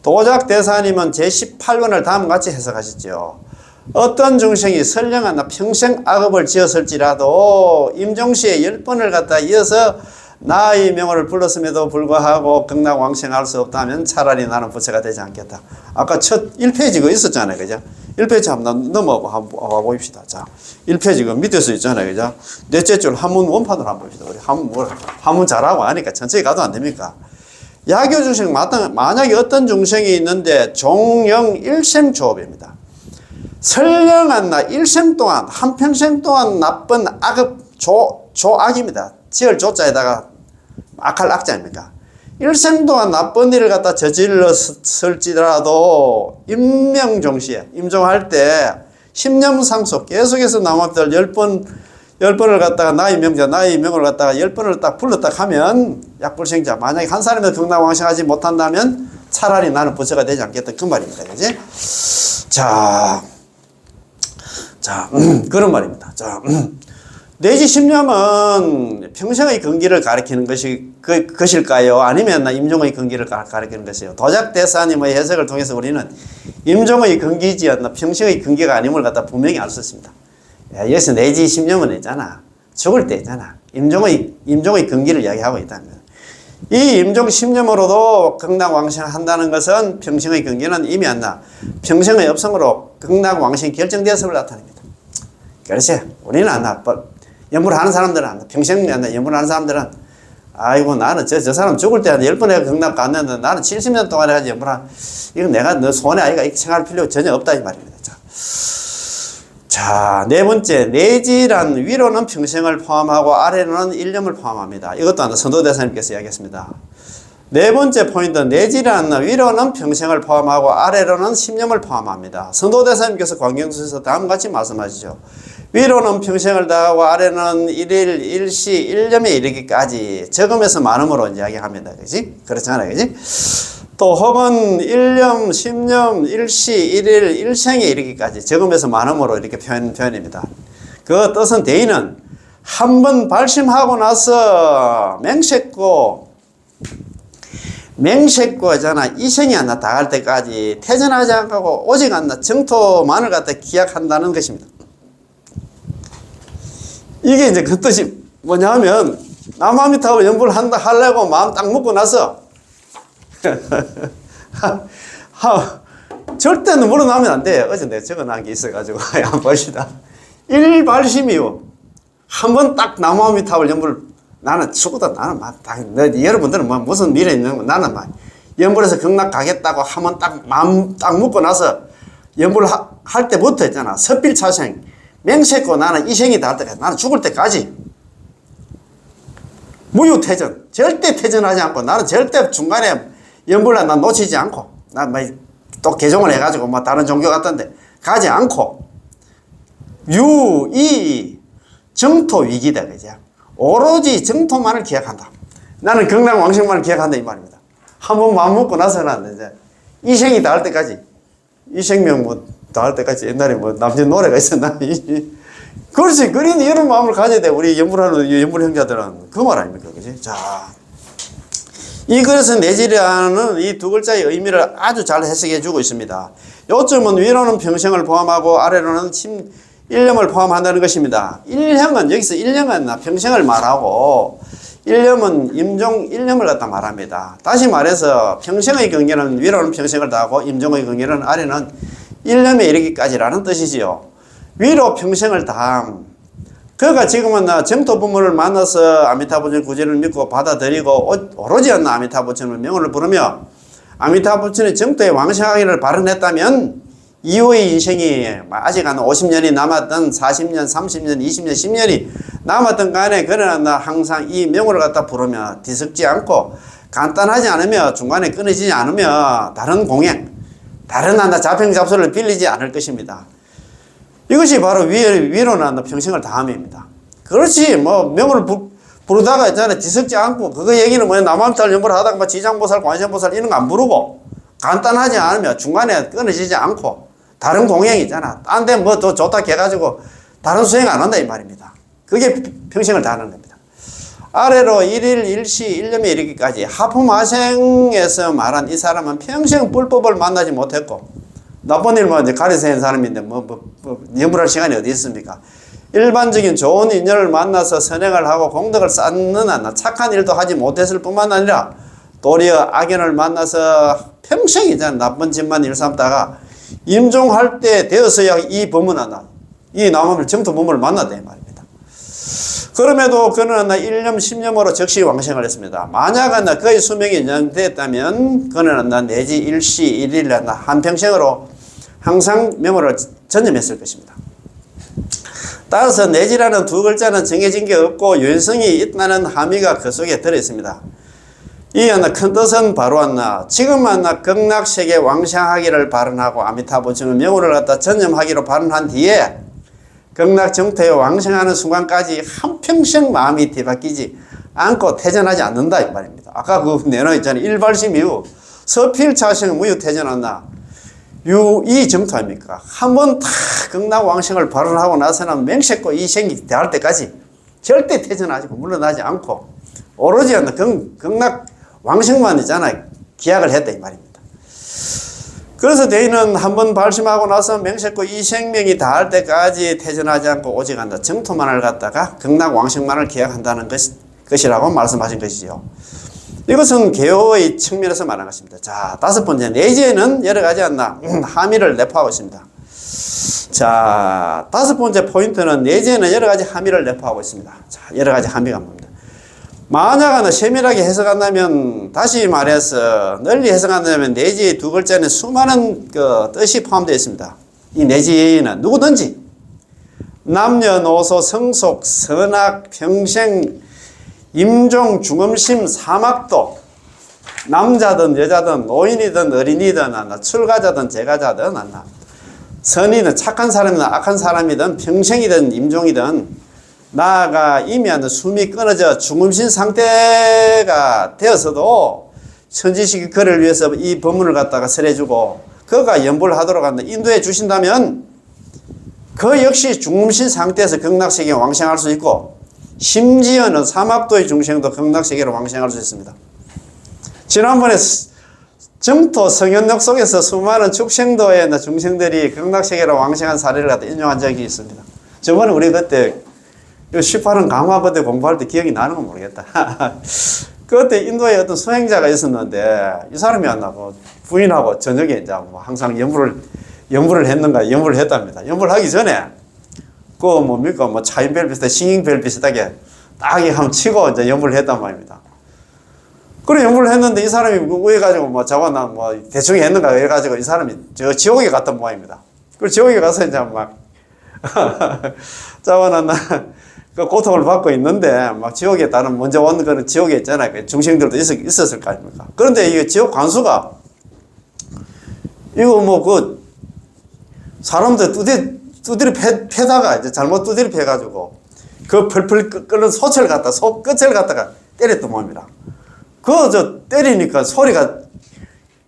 도작대사님은 제18번을 다음과 같이 해석하셨죠. 어떤 중생이 설령한 평생 악업을 지었을지라도 임종시에 10번을 갖다 이어서 나의 명호를 불렀음에도 불구하고 극락왕생할 수 없다면 차라리 나는 부처가 되지 않겠다. 아까 첫 1페이지 그거 있었잖아요. 그죠? 1페이지 한번 넘어가 봅시다. 자, 1페이지 그 밑에 써 있잖아요. 그죠? 넷째 줄 한문 원판으로 한번 봅시다. 우리 한문 잘하고 하니까 천천히 가도 안 됩니까? 야교 중생, 만약에 어떤 중생이 있는데 종영 일생 조업입니다. 설령한 일생 동안, 한평생 동안 나쁜 악업, 조악입니다. 지을 조자에다가 악할 악자입니까? 일생 동안 나쁜 일을 갖다 저질렀을지라도 임명종시에, 임종할 때 10년 상속, 계속해서 남업들 10번을 갖다가 나의 명을 갖다가 10번을 딱 불렀다 하면 약불생자, 만약에 한 사람이 극락왕생하지 못한다면 차라리 나는 부처가 되지 않겠다. 그 말입니다. 그지? 자, 그런 말입니다. 자, 내지 10념은 평생의 근기를 가리키는 것일까요? 아니면 임종의 근기를 가리키는 것이요? 도작대사님의 해석을 통해서 우리는 임종의 근기지 평생의 근기가 아님을 갖다 분명히 알 수 있습니다. 여기서 내지 10념은 있잖아. 죽을 때 있잖아. 임종의 근기를 이야기하고 있다면. 이 임종 10념으로도 극락왕생한다는 것은 평생의 근기는 이미 평생의 업성으로 극락왕생이 결정되었음을 나타냅니다. 그렇지. 우리는 연불 하는 사람들은 평생 연불 하는 사람들은 아이고 나는 저 사람 죽을 때 10번에 극락 갔는데 나는 70년 동안 해가지고 연불한 이건 내가 너 손해 아이가 이렇게 생각할 필요 전혀 없다 이 말입니다. 자, 네 번째, 내지란 위로는 평생을 포함하고 아래로는 일념을 포함합니다. 이것도 선도대사님께서 이야기했습니다. 네 번째 포인트, 내지란 위로는 평생을 포함하고 아래로는 10념을 포함합니다. 선도대사님께서 광경수에서 다음과 같이 말씀하시죠. 위로는 평생을 다하고 아래는 일일, 일시, 일념에 이르기까지 적음에서 많음으로 이야기합니다. 그지? 그렇잖아요. 그지? 또 혹은 1념, 10념, 일시, 일일, 일생에 이르기까지 적음에서 많음으로 이렇게 표현입니다. 그 뜻은 대의는 한 번 발심하고 나서 맹색고 이생이 다 갈 때까지 퇴전하지 않고 오직 정토만을 갖다 기약한다는 것입니다. 이게 이제 그 뜻이 뭐냐 하면 남아미타불 연불 하려고 마음 딱 먹고 나서 절대 눈물로 나면 안 돼. 어제 내가 적어놓은 게 있어가지고 한번 봅시다. 일발심이요. 한번 딱 나무아미타불 연불 나는 죽어도 나는 여러분들은 무슨 미래 있는 거 나는 연불에서 극락 가겠다고 한번 딱 마음 딱 먹고 나서 연불 할 때부터 있잖아. 섭필차생 맹세코 나는 이생이 닿을 때까지 나는 죽을 때까지 무유퇴전 절대 퇴전하지 않고 나는 절대 중간에 연불을 난 놓치지 않고 또 개종을 해가지고 다른 종교 같던데 가지 않고 유이 정토 위기다 그죠? 오로지 정토만을 기약한다. 나는 극락왕생만을 기약한다 이 말입니다. 한번 마음 먹고 나서는 이제 이생이 닿을 때까지 이생명 닿을 때까지 옛날에 남자 노래가 있었나? 그렇지. 그런 이런 마음을 가져야 돼. 우리 연불하는 연불 형제들은 그 말 아닙니까? 그지? 자. 이 글에서 내지라는 이 두 글자의 의미를 아주 잘 해석해 주고 있습니다. 요점은 위로는 평생을 포함하고 아래로는 일념을 포함한다는 것입니다. 일형은 여기서 일령은 평생을 말하고 일념은 일념을 갖다 말합니다. 다시 말해서 평생의 경계는 위로는 평생을 다하고 임종의 경계는 아래는 일념에 이르기까지라는 뜻이지요. 위로 평생을 다함. 그가 지금은 정토 부모를 만나서 아미타부처 구제를 믿고 받아들이고 오로지 아미타부처의 명을 부르며 아미타부처의 정토의 왕생하기를 발언했다면 이후의 인생이 아직 한 50년이 남았던 40년, 30년, 20년, 10년이 남았던 간에 그러나 나 항상 이 명호를 갖다 부르며 뒤섞지 않고 간단하지 않으며 중간에 끊어지지 않으며 다른 공행, 다른 하나 자평잡소를 빌리지 않을 것입니다. 이것이 바로 위로는 평생을 다함입니다. 그렇지 뭐 명호를 부르다가 있잖아요. 뒤섞지 않고 그거 얘기는 뭐냐 남암탈 연보를 하다가 뭐 지장보살, 관세음보살 이런 거 안 부르고 간단하지 않으며 중간에 끊어지지 않고 다른 공양이 있잖아. 딴 데 뭐 더 좋다 해가지고 다른 수행 안 한다 이 말입니다. 그게 평생을 다하는 겁니다. 아래로 일일 일시 일념에 이르기까지 하품화생에서 말한 이 사람은 평생 불법을 만나지 못했고 나쁜 일만 이제 가려서 한 사람인데 연불할 시간이 어디 있습니까? 일반적인 좋은 인연을 만나서 선행을 하고 공덕을 쌓는 한 착한 일도 하지 못했을 뿐만 아니라 도리어 악연을 만나서 평생이잖아 나쁜 짓만 일삼다가 임종할 때 되어서야 이 법문 하나 이 남을 정토 법문을 만났다 이 말입니다. 그럼에도 그는 일념 10년으로 적시 왕생을 했습니다. 만약 그의 수명이 연장됐다면 그는 내지 일시 일일 한평생으로 항상 명호를 전념했을 것입니다. 따라서 내지라는 두 글자는 정해진 게 없고 유연성이 있다는 함의가 그 속에 들어있습니다. 이 큰 뜻은 바로 지금 극락세계 왕생하기를 발언하고 아미타불 증의 명호를 갖다 전념하기로 발언한 뒤에 극락 정토에 왕생하는 순간까지 한평생 마음이 뒤바뀌지 않고 퇴전하지 않는다 이 말입니다. 아까 그 내놓 있잖아요. 일발심 이후 서필차생 무유 퇴전한다. 이 정토 아닙니까? 한번 다 극락 왕생을 발언하고 나서는 맹세코 이 생이 대할 때까지 절대 퇴전하지 물러나지 않고 오로지 극락 왕생만 있잖아요. 기약을 했다 이 말입니다. 그래서 대인은 한번 발심하고 나서 맹세코 이 생명이 다할 때까지 퇴전하지 않고 오직 정토만을 갖다가 극락 왕생만을 기약한다는 것이라고 말씀하신 것이죠. 이것은 개요의 측면에서 말한 것입니다. 자, 다섯 번째 내지에는 여러 가지 함의를 내포하고 있습니다. 자, 다섯 번째 포인트는 내지에는 여러 가지 함의를 내포하고 있습니다. 자, 여러 가지 함의가 뭡니다. 만약 세밀하게 해석한다면 다시 말해서 널리 해석한다면 내지의 두 글자에는 수많은 뜻이 포함되어 있습니다. 이 내지는 누구든지 남녀노소 성속 선악 평생 임종 중음심 사막도 남자든 여자든 노인이든 어린이든 출가자든 재가자든 선이든 착한 사람이든 악한 사람이든 평생이든 임종이든 나아가 이미 숨이 끊어져 중음신 상태가 되어서도 천지식 그를 위해서 이 법문을 갖다가 설해주고 그가 연불을 하도록 한다 인도해 주신다면 그 역시 중음신 상태에서 극락세계에 왕생할 수 있고 심지어는 사막도의 중생도 극락세계로 왕생할 수 있습니다. 지난번에 정토 성현역 속에서 수많은 축생도의 중생들이 극락세계로 왕생한 사례를 갖다 인용한 적이 있습니다. 저번에 우리 그때 18원 강화 그때 공부할 때 기억이 나는 건 모르겠다. 그때 인도에 어떤 수행자가 있었는데 이 사람이 부인하고 저녁에 이제 항상 연불을 했는가 연불을 했답니다. 연불하기 전에 뭡니까 차인별 비슷하게 싱잉별 비슷하게 딱 한번 치고 이제 연불을 했단 말입니다. 그래 연불을 했는데 이 사람이 왜 가지고 저거나 대충 했는가 해가지고 이 사람이 저 지옥에 갔던 모양입니다. 그리고 지옥에 가서 이제 저거는 그 고통을 받고 있는데 지옥에 따른 먼저 온 거는 지옥에 있잖아요. 그 중생들도 있었을 거 아닙니까? 그런데 이 지옥 관수가 이거 사람들 두드려 패다가 이제 잘못 두드려 패가지고 그 펄펄 끓는 소철 갖다 소 끝을 갖다가 때렸던 놈입니다. 때리니까 소리가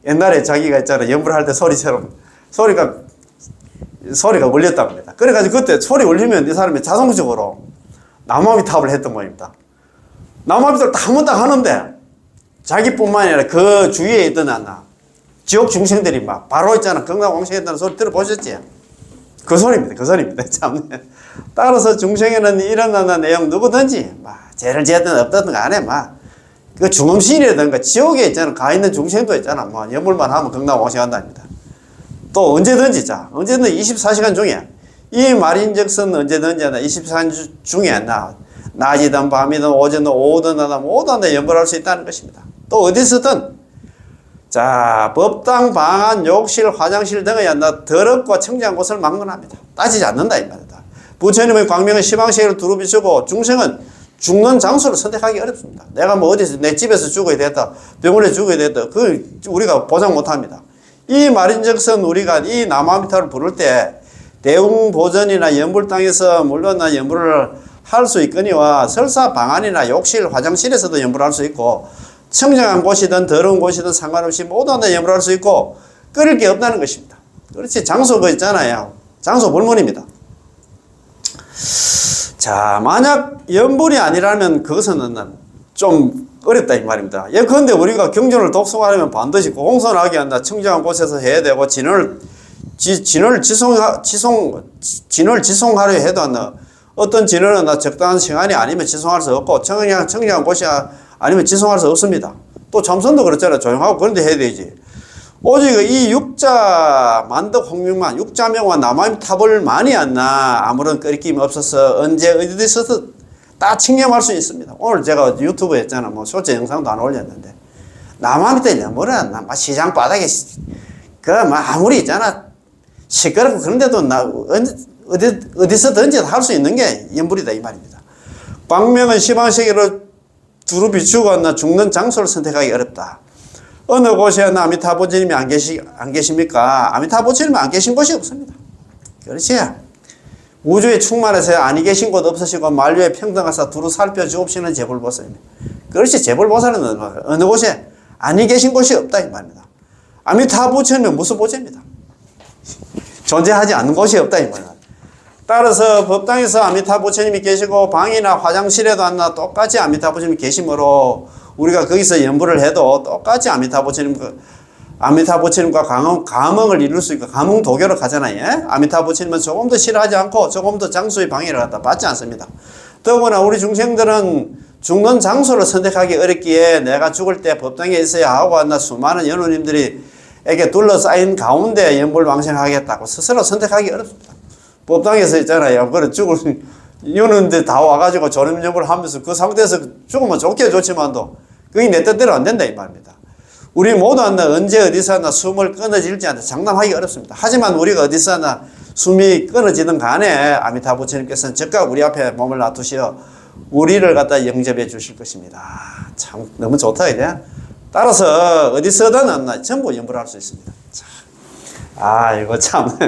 옛날에 자기가 있잖아 연불할 때 소리처럼 소리가 울렸단 말입니다. 그래가지고 그때 소리 울리면 이 사람이 자동적으로 남아비탑을 했던 모양입니다. 남아비탑을 한번 딱 하는데 자기뿐만 아니라 그 주위에 있던 지옥 중생들이 바로 있잖아 극락왕생했다는 소리 들어보셨지? 그 소리입니다. 참. 따라서 중생에는 일어나는 내용 누구든지 죄를 지었든 없든 간에 그 중음신이라든가 지옥에 있잖아 가 있는 중생도 있잖아 연불만 하면 극락왕생한답니다. 또 언제든지 24시간 중에 이 말인즉슨 언제든지 24시간 중에 낮이든 밤이든 오전이든 오후든 모두 연불할 수 있다는 것입니다. 또 어디서든 자, 법당, 방안, 욕실, 화장실 등의 더럽고 청정한 곳을 막론합니다. 따지지 않는다 이 말이다. 부처님의 광명은 시방세계를 두루 비추고 중생은 죽는 장소를 선택하기 어렵습니다. 내가 뭐 어디서 내 집에서 죽어야 됐다, 병원에 죽어야 됐다, 그 우리가 보장 못합니다. 이 말인즉슨 우리가 이 남아미타를 부를 때 대웅보전이나 연불당에서 물론 연불을 할 수 있거니와 설사 방안이나 욕실, 화장실에서도 연불을 할 수 있고 청정한 곳이든 더러운 곳이든 상관없이 모두 다 연불을 할 수 있고 끓일 게 없다는 것입니다. 그렇지, 장소 그 있잖아요. 장소 불문입니다. 자, 만약 연불이 아니라면 그것은 좀 어렵다 이 말입니다. 예, 그런데 우리가 경전을 독송하려면 반드시 공손하게 한다. 청정한 곳에서 해야 되고 진을 지송하려 해도 한다. 어떤 진언은 적당한 시간이 아니면 지송할 수 없고 청정한 곳이 아니면 지송할 수 없습니다. 또 참선도 그렇잖아요. 조용하고 그런 데 해야 되지. 오직 이 육자 만덕 홍명만 육자명과 남아임 탑을 많이 안나 아무런 끓김이 없어서 언제 어디서도 다 칭념할 수 있습니다. 오늘 제가 유튜브에 했잖아. 뭐 쇼츠 영상도 안 올렸는데 남아임 때 뭐라 시장 바닥에 아무리 있잖아 시끄럽고 그런데도 어디서든지 할 수 있는 게 연불이다 이 말입니다. 광명은 시방세계로 두루 비추고 죽는 장소를 선택하기 어렵다. 어느 곳에 아미타부처님이 안 계십니까? 아미타부처님이 안 계신 곳이 없습니다. 그렇지? 우주에 충만해서 아니 계신 곳 없으시고 만류에 평등하사 두루 살펴주옵시는 재불보살입니다. 그렇지, 재불보살은 어느 곳에 아니 계신 곳이 없다 이 말입니다. 아미타부처님은 무슨 보체입니다. 존재하지 않는 곳이 없다 이 말입니다. 따라서 법당에서 아미타부처님이 계시고 방이나 화장실에도 똑같이 아미타부처님이 계시므로 우리가 거기서 연불을 해도 똑같이 아미타부처님과 감흥을 이룰 수 있고 감흥도교로 가잖아요. 예? 아미타부처님은 조금 더 싫어하지 않고 조금 더 장소의 방해를 갖다 받지 않습니다. 더구나 우리 중생들은 죽는 장소를 선택하기 어렵기에 내가 죽을 때 법당에 있어야 하고 수많은 연우님들이 에게 둘러싸인 가운데 연불방생하겠다고 스스로 선택하기 어렵습니다. 법당에서 있잖아요. 그래 죽을 연우님들 다 와가지고 졸음연불을 하면서 그 상태에서 죽으면 좋지만도 그게 내 뜻대로 안 된다 이 말입니다. 우리 모두 언제 어디서 숨을 끊어질지 장담하기 어렵습니다. 하지만 우리가 어디서 숨이 끊어지든 간에 아미타부처님께서는 즉각 우리 앞에 몸을 놔두시어 우리를 갖다 영접해 주실 것입니다. 참 너무 좋다 이제. 따라서 어디서든 전부 연불할 수 있습니다. 자, 이거 참